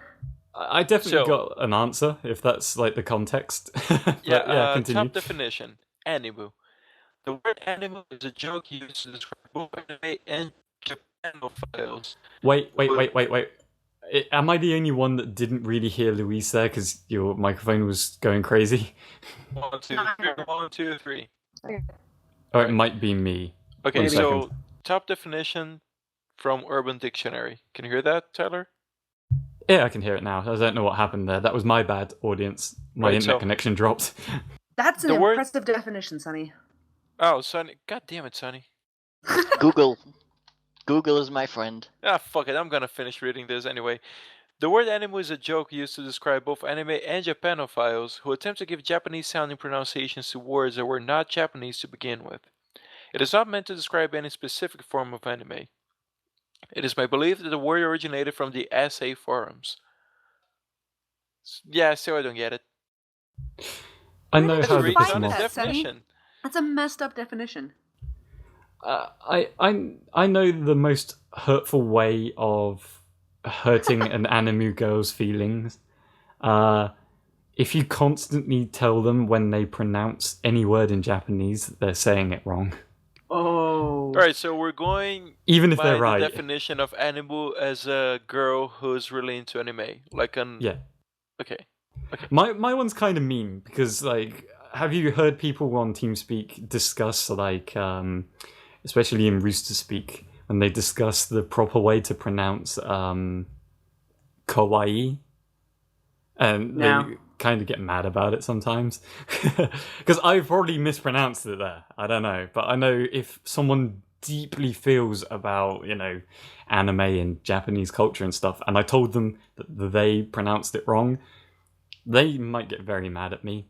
I definitely got an answer if that's like the context. But, Yeah, continue. top definition. Animu. The word animu is a joke used to describe both anime and Japanophiles. Wait. Am I the only one that didn't really hear Luis there because your microphone was going crazy? 1, 2, 3. 1, 2, 3. Or it might be me. Okay, 1 so second. top definition from Urban Dictionary. Can you hear that, Tyler? Yeah, I can hear it now. I don't know what happened there. That was my bad, audience. My internet connection dropped. That's an impressive definition, Sonny. Oh, Sonny. God damn it, Sonny. Google. Google is my friend. Ah, fuck it. I'm gonna finish reading this anyway. The word anime is a joke used to describe both anime and Japanophiles who attempt to give Japanese-sounding pronunciations to words that were not Japanese to begin with. It is not meant to describe any specific form of anime. It is my belief that the word originated from the SA forums. Yeah, so I don't get it. I know how to Read piss on them the off. definition. That's a messed up definition. I know the most hurtful way of hurting an anime girl's feelings. If you constantly tell them when they pronounce any word in Japanese that they're saying it wrong. Oh. Alright, so we're going Even if by they're right. the definition of animu as a girl who's really into anime. Like an... Yeah. Okay. My one's kind of mean because, like, have you heard people on TeamSpeak discuss, like, especially in Rooster Speak, when they discuss the proper way to pronounce kawaii? And they kind of get mad about it sometimes. Because I've probably mispronounced it there. I don't know. But I know if someone deeply feels about, anime and Japanese culture and stuff, and I told them that they pronounced it wrong, they might get very mad at me.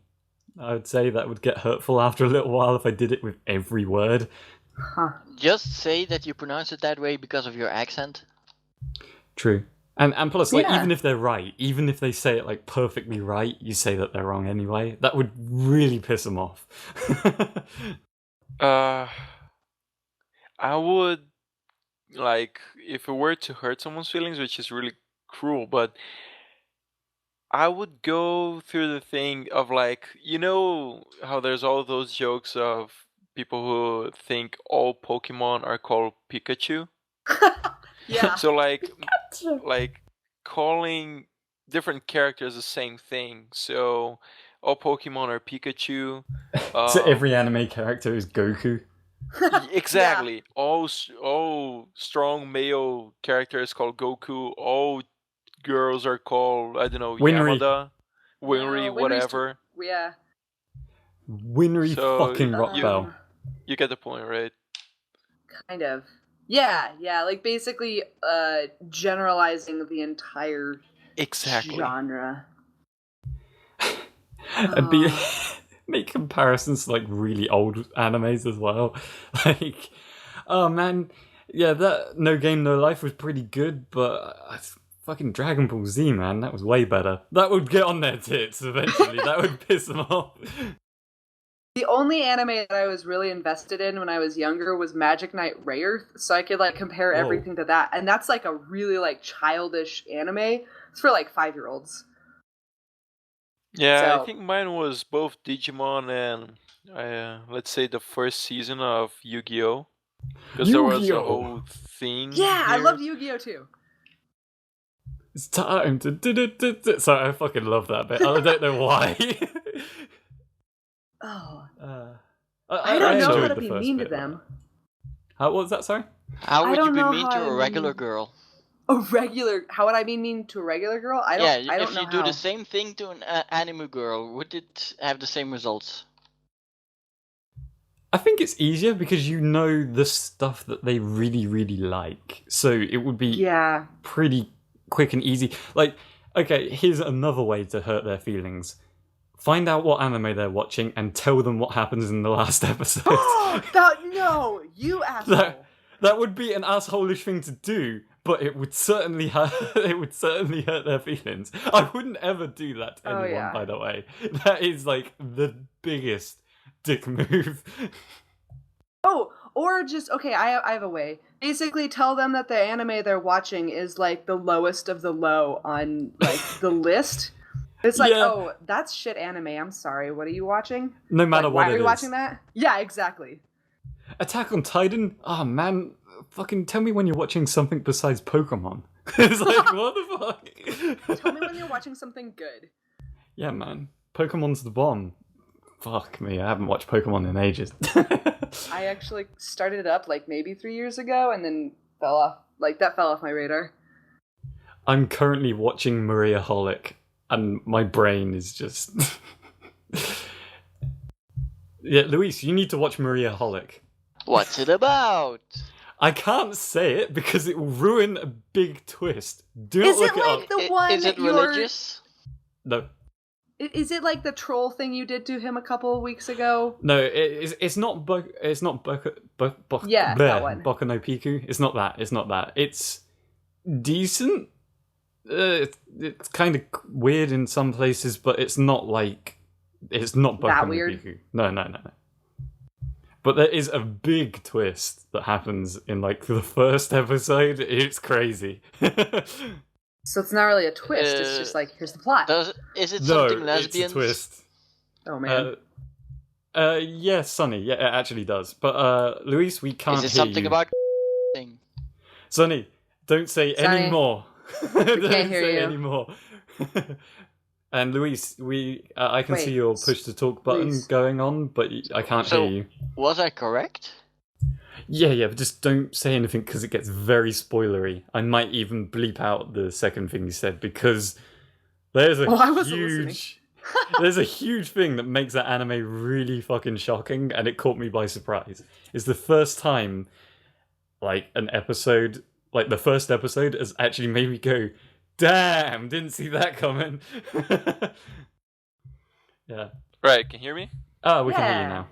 I would say that would get hurtful after a little while if I did it with every word. Huh. Just say that you pronounce it that way because of your accent. True. And plus, like, even if they're right, even if they say it, like, perfectly right, you say that they're wrong anyway. That would really piss them off. I would, like, if it were to hurt someone's feelings, which is really cruel, but I would go through the thing of, like, how there's all those jokes of people who think all Pokemon are called Pikachu? Yeah. So, like calling different characters the same thing. So, all Pokemon are Pikachu. So every anime character is Goku? Exactly. Yeah. All strong male characters called Goku. All girls are called, I don't know, Winry. Yamada, Winry, whatever. Yeah. Winry fucking Rockbell. You get the point, right? Kind of. Yeah, like basically generalizing the entire genre. And make comparisons to, like, really old animes as well. Like, oh man, yeah, that No Game No Life was pretty good, but fucking Dragon Ball Z, man, that was way better. That would get on their tits eventually. That would piss them off. The only anime that I was really invested in when I was younger was Magic Knight Rayearth, so I could, like, compare everything to that. And that's, like, a really, like, childish anime. It's for, like, 5-year-olds. Yeah, so, I think mine was both Digimon and let's say the first season of Yu-Gi-Oh, because there was a Yu-Gi-Oh! whole thing. Yeah, I here. loved Yu-Gi-Oh too. It's time to. Sorry, I fucking love that bit. I don't know why. Oh, I don't know enjoyed how to the be first mean to bit. them. How what was that? Sorry. How I would you don't be know mean how to I a regular mean- girl? How would I be mean to a regular girl? I don't If know you do how. the same thing to an anime girl, would it have the same results? I think it's easier because you know the stuff that they really, really like. So it would be Yeah. pretty quick and easy. Like, okay, here's another way to hurt their feelings. Find out what anime they're watching and tell them what happens in the last episode. No, you asshole. That would be an assholish thing to do, but it would certainly hurt their feelings. I wouldn't ever do that to Oh, anyone, yeah. by the way. That is like the biggest dick move. Oh, or just okay. I have a way. Basically, tell them that the anime they're watching is like the lowest of the low on like the list. It's like, Yeah. oh, that's shit anime. I'm sorry. What are you watching? No matter Like, what why it are you is. watching that? Yeah, exactly. Attack on Titan? Oh man, fucking tell me when you're watching something besides Pokemon. It's like, what the fuck? Tell me when you're watching something good. Yeah, man. Pokemon's the bomb. Fuck me, I haven't watched Pokemon in ages. I actually started it up like maybe 3 years ago and then fell off. Like that fell off my radar. I'm currently watching Maria Holic, and my brain is just... Yeah, Luis, you need to watch Maria Holic. What's it about? I can't say it because it will ruin a big twist. Do not Is look it it like up. the one Is it you're- religious? No. Is it like the troll thing you did to him a couple of weeks ago? No, it's not Yeah, that one. Boku no Piku. It's not that. It's not that. It's decent. It's kind of weird in some places, but it's not like it's not Boku That no weird? Piku. No. But there is a big twist that happens in like the first episode. It's crazy. So it's not really a twist. It's just like here's the plot. Is it No, something lesbian? it's a twist. Oh man. Yeah, Sonny. Yeah, it actually does. But Luis, we can't Is it hear something you. about thing? Sonny, don't say Sonny, any more. Don't can't hear say you. any more. And Luis, I can Wait, see your push to talk button Luis. going on, but I can't So- hear you. Was I correct? Yeah, but just don't say anything because it gets very spoilery. I might even bleep out the second thing you said because there's a I wasn't listening. there's a huge thing that makes that anime really fucking shocking, and it caught me by surprise. It's the first time, like an episode, like the first episode, has actually made me go, "Damn, didn't see that coming." Yeah. Right, can you hear me? Oh, we can hear you Yeah. now.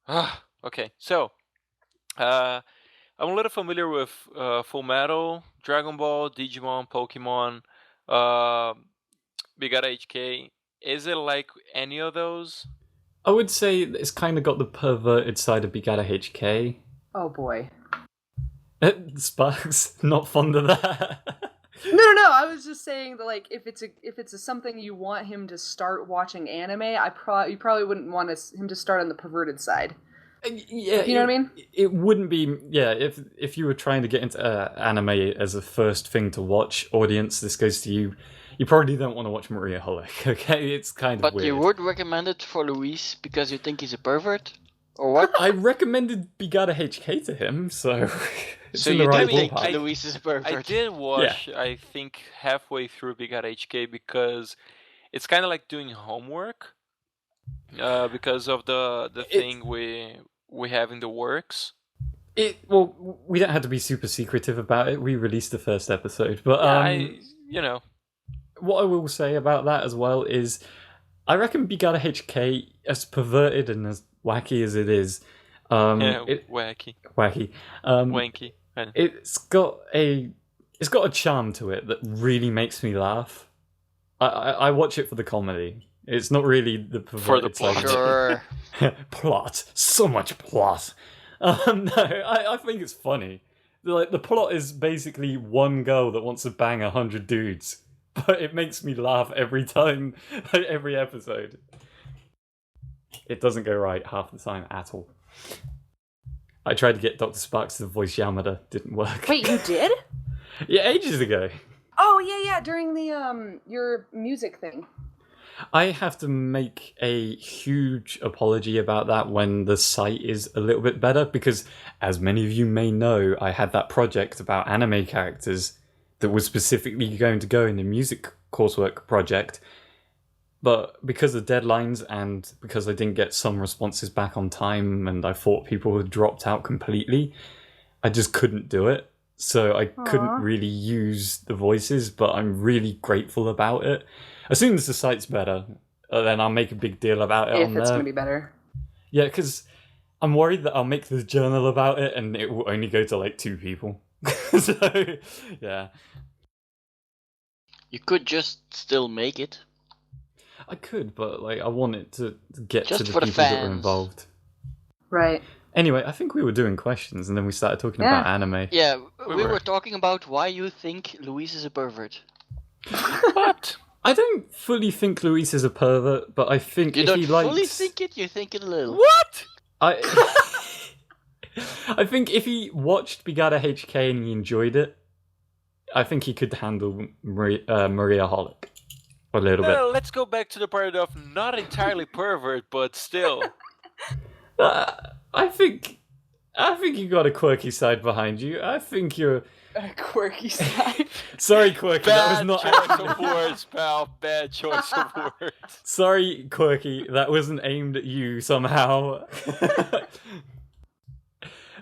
Ah, okay. So, I'm a little familiar with Full Metal, Dragon Ball, Digimon, Pokemon, Big HK. Is it like any of those? I would say it's kind of got the perverted side of Bigada HK. Oh boy. Sparks, not fond of that. No. I was just saying that like if it's a something you want him to start watching anime, you probably wouldn't want him to start on the perverted side. Yeah, You know what I mean? It wouldn't be. Yeah, if you were trying to get into anime as a first thing to watch, audience, this goes to you. You probably don't want to watch Maria Holic. Okay, it's kind of But weird. you would recommend it for Luis because you think he's a pervert? Or what? I recommended Bigada HK to him, so it's So in the you right do think ballpark. Luis is a I pervert? did watch, I think, halfway through Big HK because it's kind of like doing homework because of the thing we have in the works. Well, we don't have to be super secretive about it. We released the first episode, but Yeah, what I will say about that as well is, I reckon Bigada HK, as perverted and as wacky as it is, wacky, wacky. wanky. It's got a charm to it that really makes me laugh. I watch it for the comedy. It's not really the perverted plot. side. Sure. Plot, so much plot. No, I think it's funny. Like the plot is basically one girl that wants to bang 100 dudes, but it makes me laugh every time, like every episode. It doesn't go right half the time at all. I tried to get DrSparks to voice Yamada, didn't work. Wait, you did? Yeah, ages ago. Oh yeah, during the your music thing. I have to make a huge apology about that when the site is a little bit better, because as many of you may know, I had that project about anime characters that was specifically going to go in the music coursework project, but because of deadlines and because I didn't get some responses back on time and I thought people had dropped out completely, I just couldn't do it. So I couldn't really use the voices, but I'm really grateful about it. As soon as the site's better, then I'll make a big deal about it. If it's going to be better. Yeah, because I'm worried that I'll make the journal about it and it will only go to like 2 people. So, yeah. You could just still make it. I could, but like I want it to get Just to the for the people that were fans. involved. Right. Anyway, I think we were doing questions and then we started talking about anime. Yeah, We we were. were talking about why you think Luis is a pervert. What? I don't fully think Luis is a pervert, but I think You if don't he likes... fully think it, you think it a little. What? I think if he watched Brigada HK and he enjoyed it, I think he could handle Maria Holic a little bit. Well, let's go back to the part of not entirely pervert, but still. I think you got a quirky side behind you. I think you're... A quirky side. Sorry, Quirky, that was Bad not... choice of words, pal. Bad choice of words. Sorry, Quirky, that wasn't aimed at you somehow.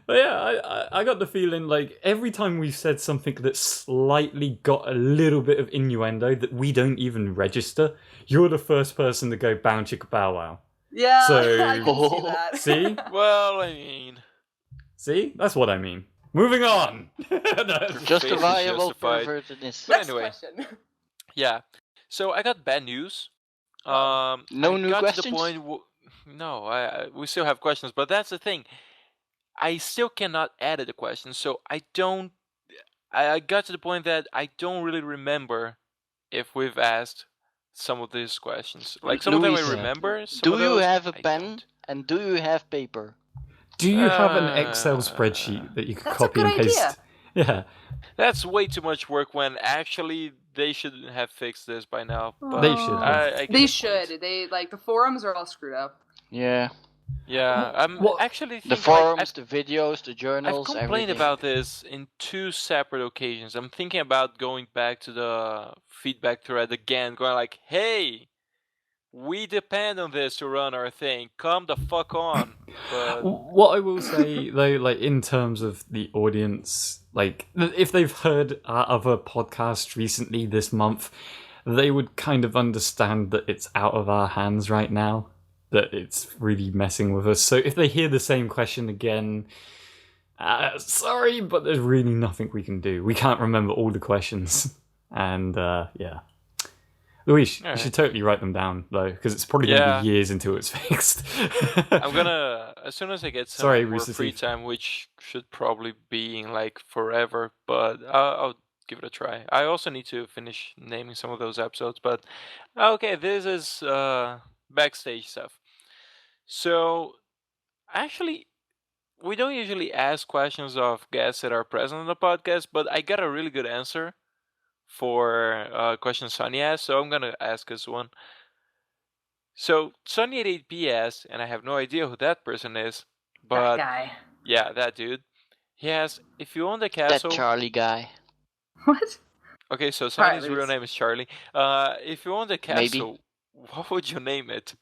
But yeah, I got the feeling like every time we've said something that slightly got a little bit of innuendo that we don't even register, you're the first person to go bow chicka bow wow. Yeah, So- I can see that. See? Well, I mean, See? That's what I mean. Moving on! Justifiable justified. pervertedness. But Next anyway. question. yeah. So I got bad news. No I new got questions? to the point. No, we still have questions, but that's the thing. I still cannot edit the questions, so I don't. I got to the point that I don't really remember if we've asked some of these questions. Like some of them Luis, I remember. Some Do of you those have a I pen don't. and do you have paper? Do you have an Excel spreadsheet that you could That's a copy good and paste? idea. Yeah. That's way too much work when actually they should have fixed this by now. But They should have. I get They the point. should. They like the forums are all screwed up. Yeah. Yeah, I'm What- actually The think, forums, like, the videos, the I've journals, complained everything. about this in 2 separate occasions. I'm thinking about going back to the feedback thread again, going like, "Hey, we depend on this to run our thing. Come the fuck on." But What I will say though, like in terms of the audience, like if they've heard our other podcasts recently this month, they would kind of understand that it's out of our hands right now, that it's really messing with us. So if they hear the same question again, sorry, but there's really nothing we can do. We can't remember all the questions, and yeah. Luis, you Alright. should totally write them down though, because it's probably going to Yeah. be years until it's fixed. I'm gonna, as soon as I get some Sorry, more Rooster free Teeth. time, which should probably be in like forever, but I'll give it a try. I also need to finish naming some of those episodes, but okay, this is backstage stuff. So, actually, we don't usually ask questions of guests that are present on the podcast, but I got a really good answer for a question Sonny asked, so I'm gonna ask this one. So Sonny88p asked, and I have no idea who that person is, but that guy. yeah, that dude. He asked, if you own the That castle. Charlie guy. What? Okay, so Alright, Sonny's real Luis. name is Charlie. If you own the Maybe. castle, what would you name it?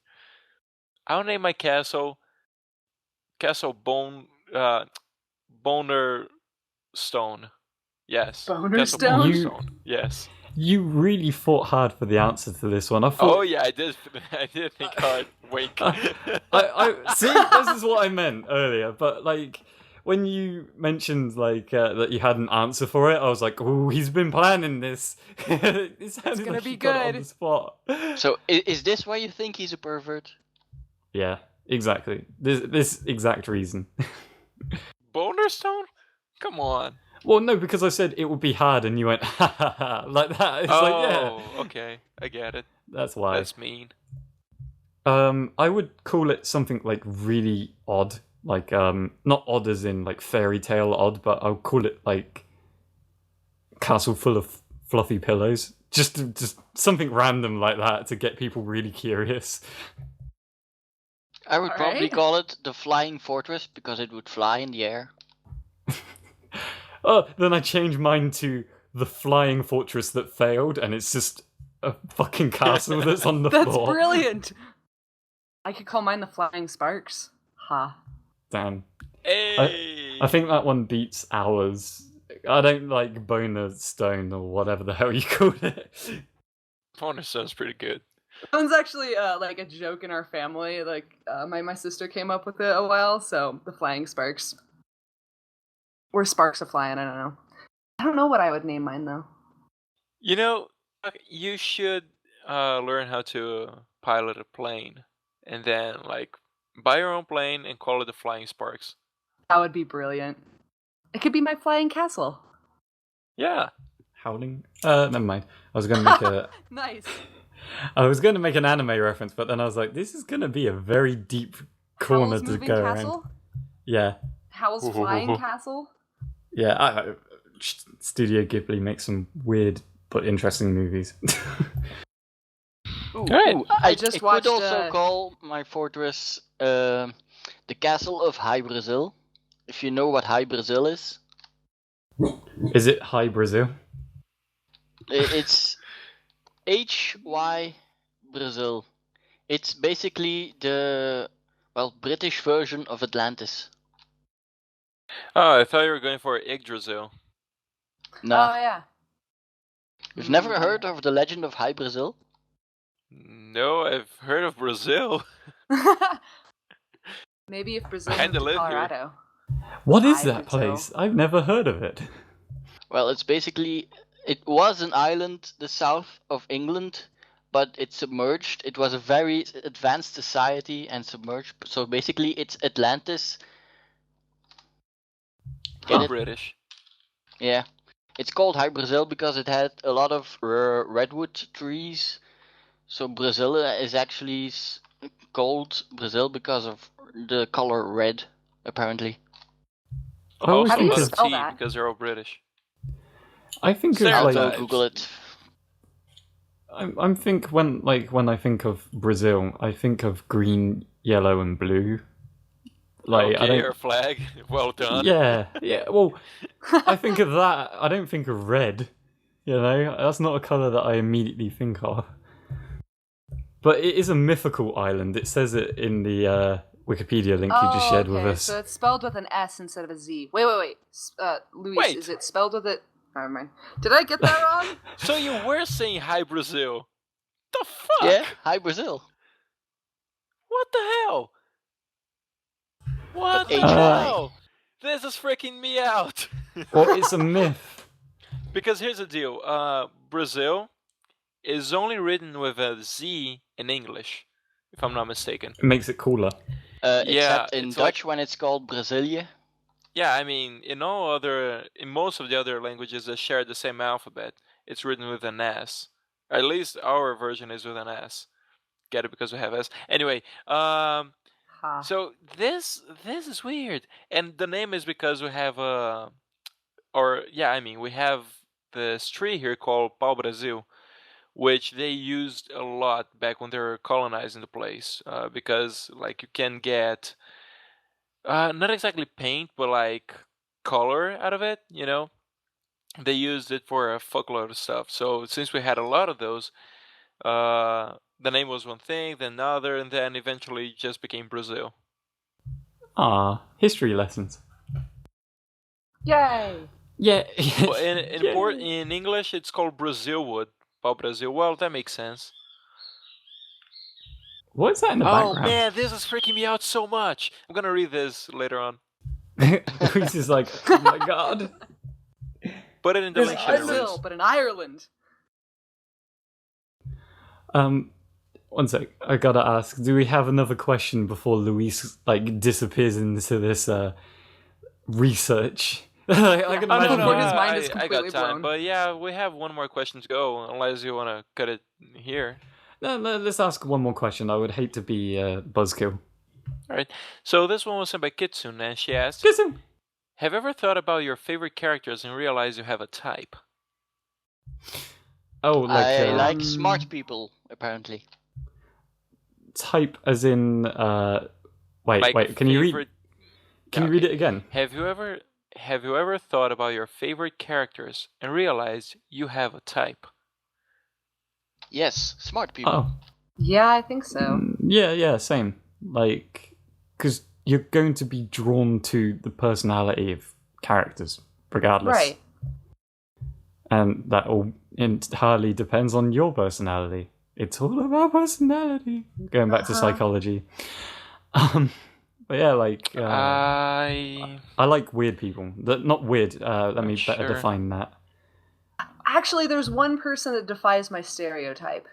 I'll name my castle Castle Boner Stone. Yes. Boner Castle Stone? Boner You- Stone. Yes. You really fought hard for the answer to this one. I thought. Oh yeah, I did. I did think hard. Wake. I see. This is what I meant earlier. But like when you mentioned like that you had an answer for it, I was like, "Oh, he's been planning this." It sounded gonna like be he got it on good. the spot. So is this why you think he's a pervert? Yeah, exactly. This exact reason. Boner Stone? Come on. Well, no, because I said it would be hard, and you went ha ha ha like that. It's like yeah, Okay. I get it. that's why. That's mean. I would call it something like really odd, like not odd as in like fairy tale odd, but I'll call it like castle full of fluffy pillows. Just something random like that to get people really curious. I would probably Alright. call it the Flying Fortress because it would fly in the air. Oh, then I changed mine to the flying fortress that failed, and it's just a fucking castle that's on the That's floor. brilliant. I could call mine the Flying Sparks. Ha. Damn. Hey! I think that one beats ours. I don't like Boner Stone or whatever the hell you called it. Boner sounds pretty good. That one's actually like a joke in our family. Like my sister came up with it a while, so the Flying Sparks. Or Sparks of Flying, I don't know. I don't know what I would name mine though. You know, you should learn how to pilot a plane, and then like buy your own plane and call it the Flying Sparks. That would be brilliant. It could be my flying castle. Yeah. Howling? Never mind. I was going to make Nice. I was going to make an anime reference, but then I was like, this is going to be a very deep corner Howl's to Moving go Castle? around. Yeah. Howl's Flying Castle? Yeah, Studio Ghibli makes some weird but interesting movies. Ooh, Alright. ooh, I just could watched. also call my fortress the Castle of Hy-Brasil. If you know what Hy-Brasil is. Is it Hy-Brasil? It's HY Brazil. It's basically the British version of Atlantis. Oh, I thought you were going for Yggdrasil. No, Oh yeah. you've never heard of the legend of Hy-Brasil? No, I've heard of Brazil. Maybe if Brazil I had moved to to live here. Colorado. What is Hy-Brasil. that place? I've never heard of it. Well, it's basically, it was an island the south of England, but it submerged. It was a very advanced society and submerged. So basically, it's Atlantis. Get it? British. Yeah. It's called Hy-Brasil because it had a lot of redwood trees. So Brazil is actually called Brazil because of the color red, apparently. Oh, Also How do you a lot of spell tea that? because they're all British. I think of Sarah, I'll like Stereotypes. Google it. I'm think when I think of Brazil, I think of green, yellow, and blue. Like I okay, don't. your flag. Well done. Yeah. Well, I think of that. I don't think of red. You know, that's not a color that I immediately think of. But it is a mythical island. It says it in the Wikipedia link you just shared with us. So it's spelled with an S instead of a Z. Wait. Luis, Wait. is it spelled with it? Never mind. Did I get that wrong? So you were saying hi Brazil. The fuck? Yeah, Hy-Brasil. What the hell? What the H-Y. hell? This is freaking me out. Well, it's a myth. Because here's the deal. Brazil is only written with a Z in English, if I'm not mistaken. It makes it cooler. Yeah, Except in it's Dutch when it's called Brasilia. Yeah, I mean, in most of the other languages that share the same alphabet, it's written with an S. At least our version is with an S. Get it because we have S. Anyway, Ha. so this is weird, and the name is because we have we have this tree here called Pau Brasil, which they used a lot back when they were colonizing the place, because like you can get not exactly paint, but like color out of it. You know, they used it for a fuckload of stuff. So since we had a lot of those, the name was one thing, then another, and then eventually just became Brazil. Ah, history lessons. Yay! Yeah. Well, in English, it's called Brazilwood. Pau Brasil. Well, that makes sense. What's that in the Oh background? man, this is freaking me out so much. I'm gonna read this later on. Luis is like, oh my god. Put it in the There's link. islands. Luis. Brazil, but in Ireland. One sec. I gotta ask. Do we have another question before Luis like disappears into this research? I can I'm imagine. before him- his mind is I got completely time, blown. but yeah, we have one more question to go, unless you want to cut it here. No, let's ask one more question. I would hate to be buzzkill. All right. So this one was sent by Kitsune, and she asked, Listen. have you ever thought about your favorite characters and realized you have a type? Oh, like I like smart people, apparently. type as in wait, Like can you read favorite- Can you read it again? Have you ever thought about your favorite characters and realized you have a type? Yes, smart people. Oh. Yeah, I think so. Yeah, same. Like, because you're going to be drawn to the personality of characters, regardless. Right. And that all entirely depends on your personality. It's all about personality. Going back to psychology. But yeah, like... I like weird people. Not weird. Let me better define that. Actually, there's one person that defies my stereotype.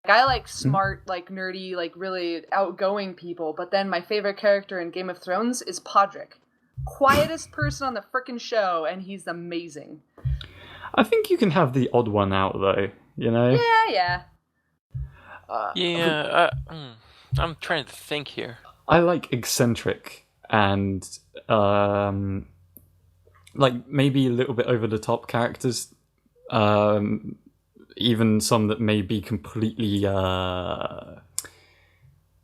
Like, I like smart, like nerdy, like really outgoing people, but then my favorite character in Game of Thrones is Podrick. Quietest person on the frickin' show, and he's amazing. I think you can have the odd one out, though, you know? Yeah. I'm trying to think here. I like eccentric and like maybe a little bit over the top characters. Even some that may be completely I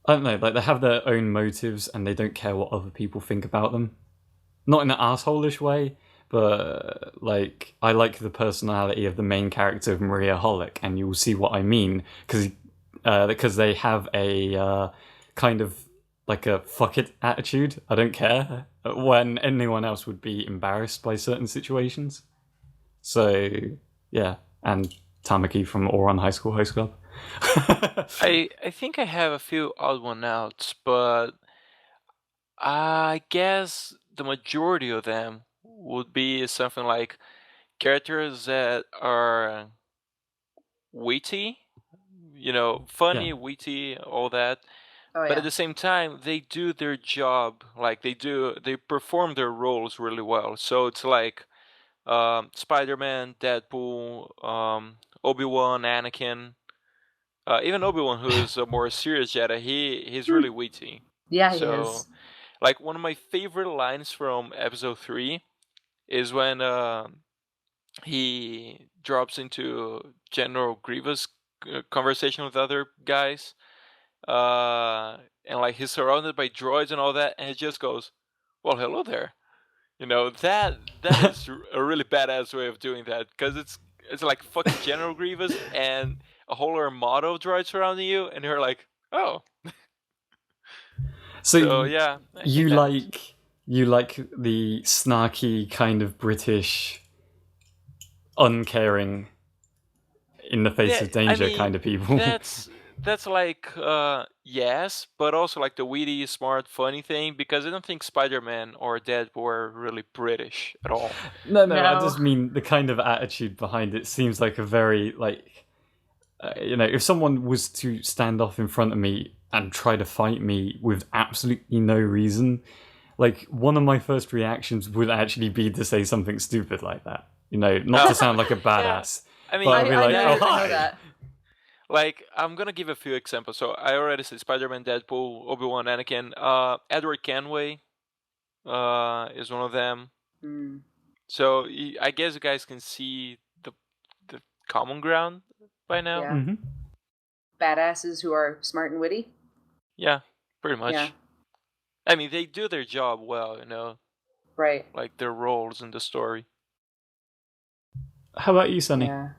don't know, like they have their own motives and they don't care what other people think about them. Not in an asshole-ish way, but like I like the personality of the main character of Maria Holic, and you'll see what I mean because they have a kind of like a fuck it attitude. I don't care, when anyone else would be embarrassed by certain situations. So yeah, and Tamaki from Oran High School Host Club. I think I have a few odd one outs, but I guess the majority of them would be something like characters that are witty, funny, witty, all that. Oh, But at the same time, they do their job, like they perform their roles really well. So it's like Spider-Man, Deadpool, Obi-Wan, Anakin, even Obi-Wan, who is a more serious Jedi. He's really witty. Yeah, he is. Like one of my favorite lines from Episode 3 is when he drops into General Grievous' conversation with other guys. And like he's surrounded by droids and all that, and he just goes, "Well, hello there." That is a really badass way of doing that, because it's like fucking General Grievous and a whole armada of droids surrounding you, and you're like, "Oh." So yeah, you like the snarky kind of British, uncaring, in the face of danger kind of people. That's like yes, but also like the witty, smart, funny thing, because I don't think Spider-Man or Deadpool are really British at all. No, I just mean the kind of attitude behind it seems like a very like, if someone was to stand off in front of me and try to fight me with absolutely no reason, like one of my first reactions would actually be to say something stupid like that. Not to sound like a badass. Yeah. I mean, but I'd be like, I oh hi. know that. Like, I'm gonna give a few examples. So I already said Spider-Man, Deadpool, Obi-Wan, Anakin. Edward Kenway is one of them. Mm. So I guess you guys can see the common ground by now. Yeah. Mm-hmm. Badasses who are smart and witty. Yeah, pretty much. Yeah. I mean, they do their job well, Right. like their roles in the story. How about you, Sonny? Yeah.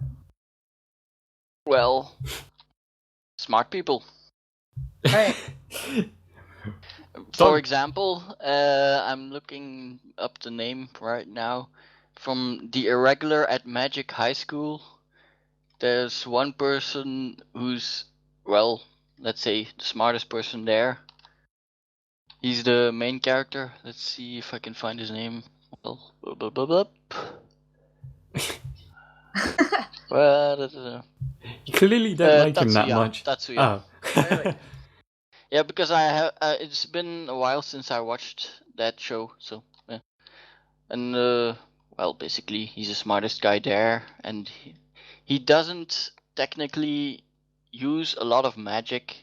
Well, smart people. Right. For example, I'm looking up the name right now. From the Irregular at Magic High School, there's one person who's, well, let's say the smartest person there. He's the main character. Let's see if I can find his name. Well, You clearly don't like him that Tatsuya. much. Tatsuya. Oh. Really? Yeah, because I have. It's been a while since I watched that show, so yeah. And well, basically, he's the smartest guy there, and he doesn't technically use a lot of magic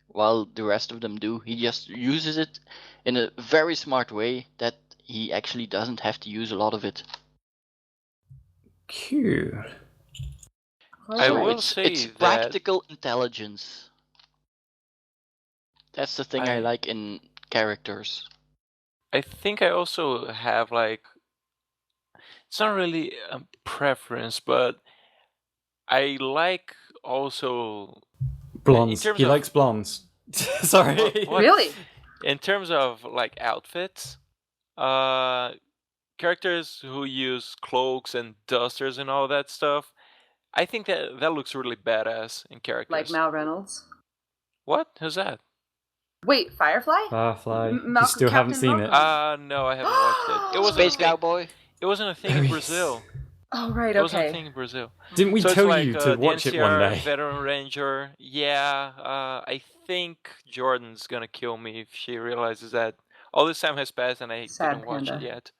while the rest of them do. He just uses it in a very smart way that he actually doesn't have to use a lot of it. Cute. I will it's say it's that- practical intelligence. That's the thing I I- like in characters. I think I also have like, it's not really a preference, but I like also Blondes. terms He of- likes blondes. Sorry. What? Really? in terms of like outfits, characters who use cloaks and dusters and all that stuff. I think that looks really badass in characters. Like Mal Reynolds. What? Who's that? Wait, Firefly? Firefly. You Malcolm- still haven't Captain seen it. Malcolm. No, I haven't watched it. It wasn't Space a thing. Cowboy. It wasn't a thing There in is. Brazil. Oh, right, It wasn't a okay. thing in Brazil. Didn't we So it's tell like, you to the watch it NCR one day? Veteran Ranger. Yeah, I think Jordan's gonna kill me if she realizes that all this time has passed and I Sad didn't watch it panda. yet.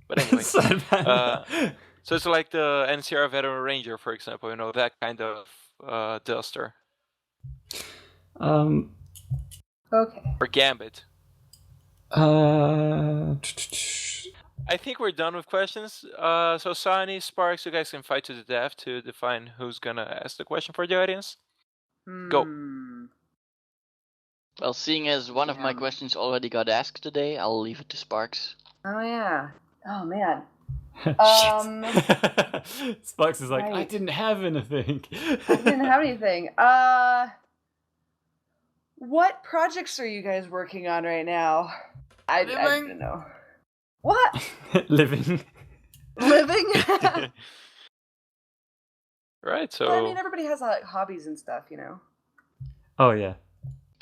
But anyway, Sad panda. so it's like the NCR Veteran Ranger, for example. You know, that kind of duster Okay. or Gambit. Uh, I think we're done with questions. So Sonny, Sparks, you guys can fight to the death to define who's gonna ask the question for the audience. Go. Hmm. Well, seeing as one of my Damn. questions already got asked today, I'll leave it to Sparks. Oh, yeah. Oh, man. Shit. Sparks is like, I right. didn't have anything. I didn't have anything. What projects are you guys working on right now? I don't know. What? Living. Living? Right. So I mean, everybody has like hobbies and stuff, you know. Oh yeah.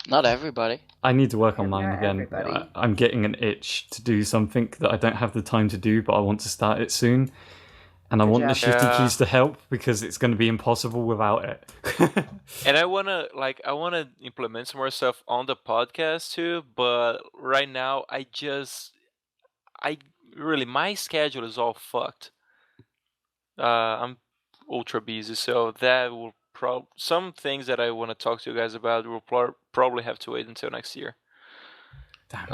Not everybody. I need to work on Yeah, mine not again. everybody. I'm getting an itch to do something that I don't have the time to do, but I want to start it soon. And I Good want the job. Shifty Yeah. Keys to help because it's going to be impossible without it. And I wanna implement some more stuff on the podcast too, but right now I really my schedule is all fucked. I'm ultra busy, so that will some things that I want to talk to you guys about will probably have to wait until next year. Damn.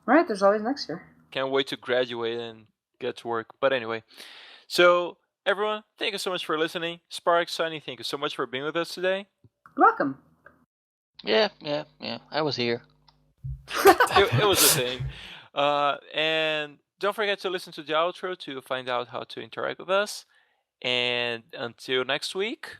Right, there's always next year. Can't wait to graduate and get to work. But anyway, so everyone, thank you so much for listening. Sparks, Sonny, thank you so much for being with us today. You're welcome. Yeah. I was here. it was a thing. And don't forget to listen to the outro to find out how to interact with us. And until next week.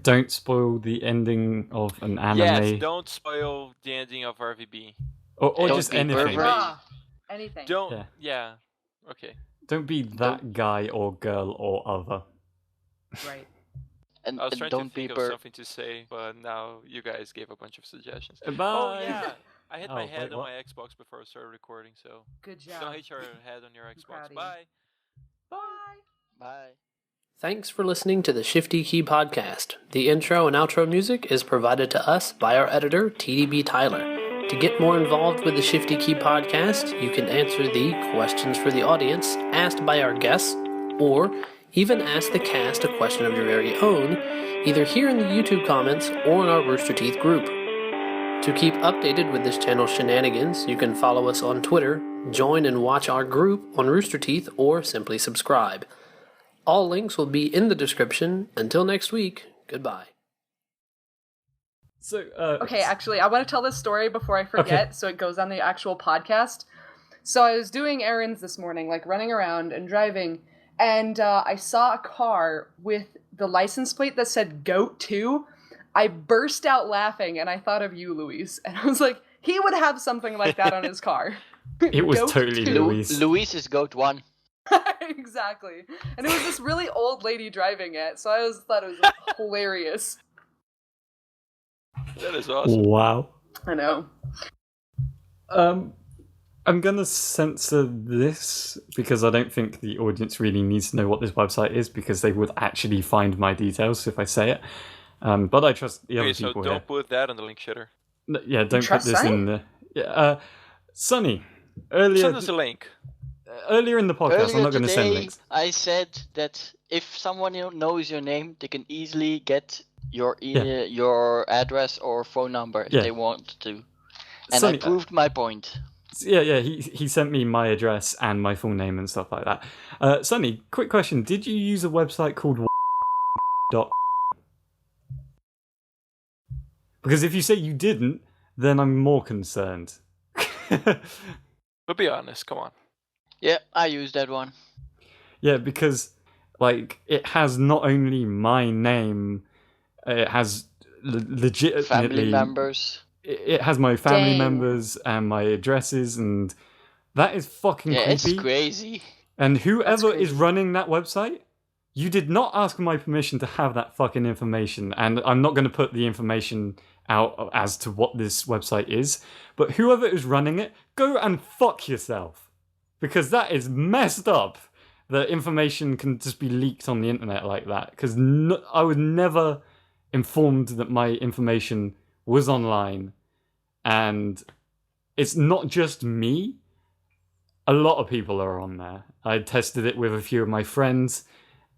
Don't spoil the ending of an anime. Yes, don't spoil the ending of RVB. or Don't just be anything. pervert. Ah, anything. Don't. Yeah. Okay. Don't be that guy or girl or other. Right. And, I was and trying don't to be think of something to say, but now you guys gave a bunch of suggestions. Bye. Oh yeah, I hit my Oh, head wait, on what? my Xbox before I started recording, so Good job. don't hit your head on your proud Xbox. of you. Bye. Bye. Bye. Thanks for listening to the Shifty Key Podcast. The intro and outro music is provided to us by our editor, TDBTyler. To get more involved with the Shifty Key Podcast, you can answer the questions for the audience asked by our guests, or even ask the cast a question of your very own, either here in the YouTube comments or in our Rooster Teeth group. To keep updated with this channel's shenanigans, you can follow us on Twitter, join and watch our group on Rooster Teeth, or simply subscribe. All links will be in the description. Until next week, goodbye. So, Okay, actually, I want to tell this story before I forget, so it goes on the actual podcast. So I was doing errands this morning, like running around and driving, and I saw a car with the license plate that said GOAT 2. I burst out laughing, and I thought of you, Luis. And I was like, he would have something like that on his car. it was Goat totally 2. Luis. Luis is GOAT 1. Exactly. And it was this really old lady driving it, so I thought it was like, hilarious. That is awesome. Wow. I know. I'm gonna censor this because I don't think the audience really needs to know what this website is because they would actually find my details if I say it. But I trust the other Okay, so people don't here. put that on the link shitter. Yeah, don't put trust this Sonny? in the. Yeah, Sonny. Earlier Send us a link. in the podcast, I'm Earlier not going to send today, links. I said that if someone knows your name, they can easily get your address or phone number if Yeah. they want to. And Sonny, I proved my point. Yeah, he sent me my address and my full name and stuff like that. Sonny, quick question. Did you use a website called Because if you say you didn't, then I'm more concerned. But be honest, come on. Yeah, I used that one. Yeah, because like it has not only my name, it has legitimately Family members. It has my family Dang. members and my addresses, and that is fucking Yeah, creepy. it's crazy. And whoever is crazy. running that website, you did not ask my permission to have that fucking information, and I'm not going to put the information out as to what this website is, but whoever is running it, go and fuck yourself. Because that is messed up that information can just be leaked on the internet like that. Because I was never informed that my information was online, and it's not just me. A lot of people are on there. I tested it with a few of my friends,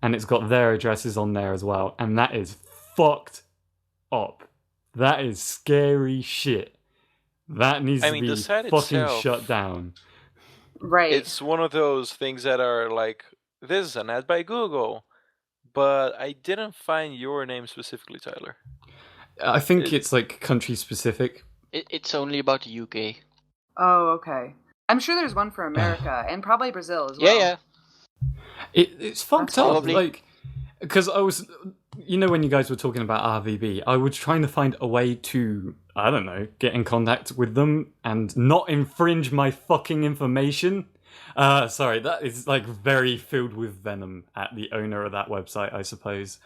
and it's got their addresses on there as well, and that is fucked up. That is scary shit. That needs to be the site fucking itself, shut down. Right. It's one of those things that are like, this is an ad by Google, but I didn't find your name specifically, Tyler. I think it's like country specific. It's only about the UK. Oh, okay. I'm sure there's one for America and probably Brazil as well. Yeah. It's fucked up. Probably. Like, because I was, when you guys were talking about RVB, I was trying to find a way to, I don't know, get in contact with them and not infringe my fucking information. Sorry, that is like very filled with venom at the owner of that website, I suppose.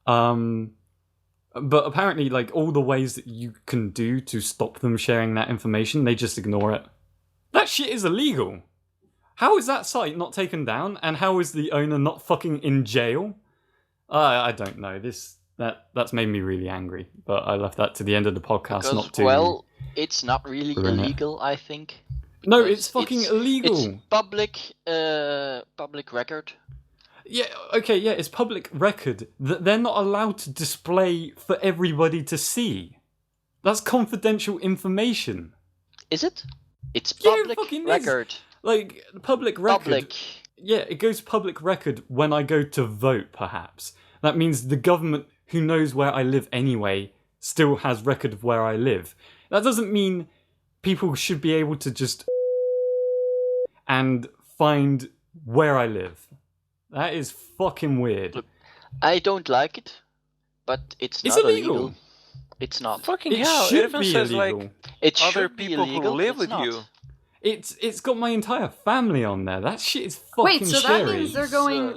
But apparently, like, all the ways that you can do to stop them sharing that information, they just ignore it. That shit is illegal. How is that site not taken down, and how is the owner not fucking in jail? I don't know. That's made me really angry, but I left that to the end of the podcast, Because, not to... well, it's not really ruin it. illegal, I think. No, Because it's fucking illegal. It's public record. Yeah, okay, yeah, it's public record that they're not allowed to display for everybody to see. That's confidential information. Is it? It's Yeah, it public fucking is. record. Like, public record... Public. Yeah, it goes public record when I go to vote, perhaps. That means the government, who knows where I live anyway, still has record of where I live. That doesn't mean people should be able to just... and find where I live. That is fucking weird. Look, I don't like it, but it's It's not illegal. It's not. Fucking It hell, it should even be says illegal. like It other should be people illegal. who live it's with not. you. It's got my entire family on there. That shit is fucking Wait, so scary. that means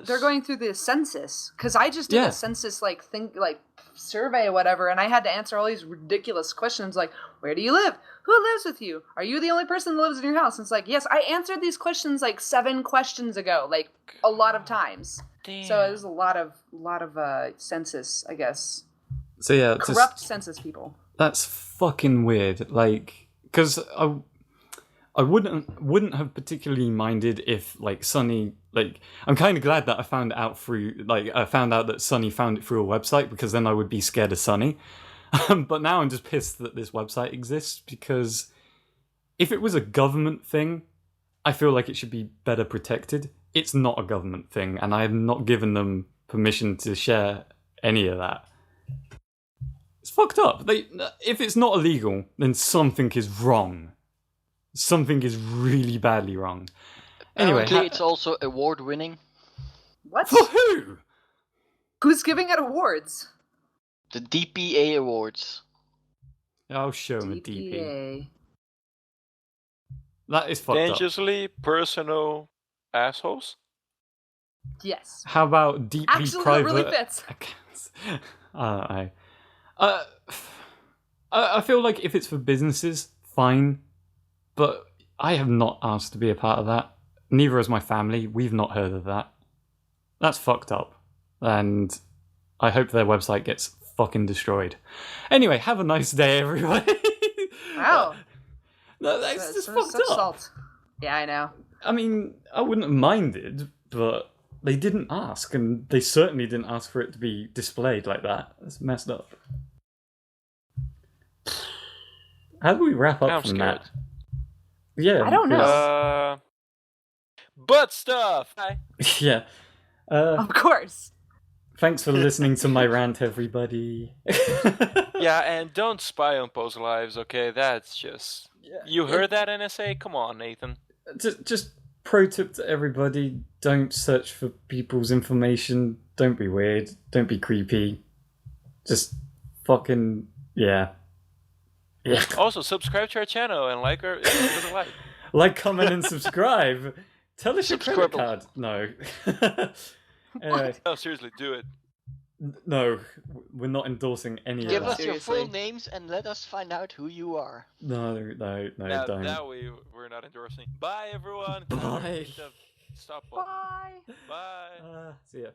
they're going through the census? Because I just did Yeah. a census survey or whatever, and I had to answer all these ridiculous questions like, where do you live? Who lives with you? Are you the only person that lives in your house? And it's like, yes, I answered these questions like 7 questions ago, like a lot of times. Damn. So there's a lot of census, I guess. So yeah, Corrupt census people. that's fucking weird. Like, because I wouldn't have particularly minded if like Sonny, like, I'm kind of glad that I found out that Sonny found it through a website, because then I would be scared of Sonny. But now I'm just pissed that this website exists, because if it was a government thing, I feel like it should be better protected. It's not a government thing, and I have not given them permission to share any of that. It's fucked up. If it's not illegal, then something is wrong. Something is really badly wrong. Anyway, Apparently, it's also award-winning. What? for who? Who's giving out awards? The DPA awards. I'll show him a DP. DPA. That is fucked up. Dangerously personal assholes. Yes. How about deeply Actually, private it really fits. accounts? I feel like if it's for businesses, fine. But I have not asked to be a part of that. Neither has my family. We've not heard of that. That's fucked up. And I hope their website gets fucking destroyed. Anyway, have a nice day, everybody. Wow. No, that's just So- fucked such up. salt. Yeah, I know. I mean, I wouldn't have minded, but they didn't ask, and they certainly didn't ask for it to be displayed like that. That's messed up. How do we wrap up I'm from scared. that? Yeah, I don't know. Butt stuff. Hi. yeah. Of course. Thanks for listening to my rant, everybody. Yeah, and don't spy on post lives, okay? That's just... You heard that, NSA? Come on, Nathan. Just pro tip to everybody: don't search for people's information. Don't be weird. Don't be creepy. Just fucking yeah. Also, subscribe to our channel and like our... give us a like. Like, comment, and subscribe. Tell us your credit card. No. Anyway, No, seriously, do it. no, we're not endorsing any Give of us that. your full Seriously. names and let us find out who you are. No, Now, don't. that we're not endorsing. Bye, everyone. Bye. Stop. Button. Bye. Bye. See ya.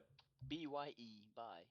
BYE. Bye.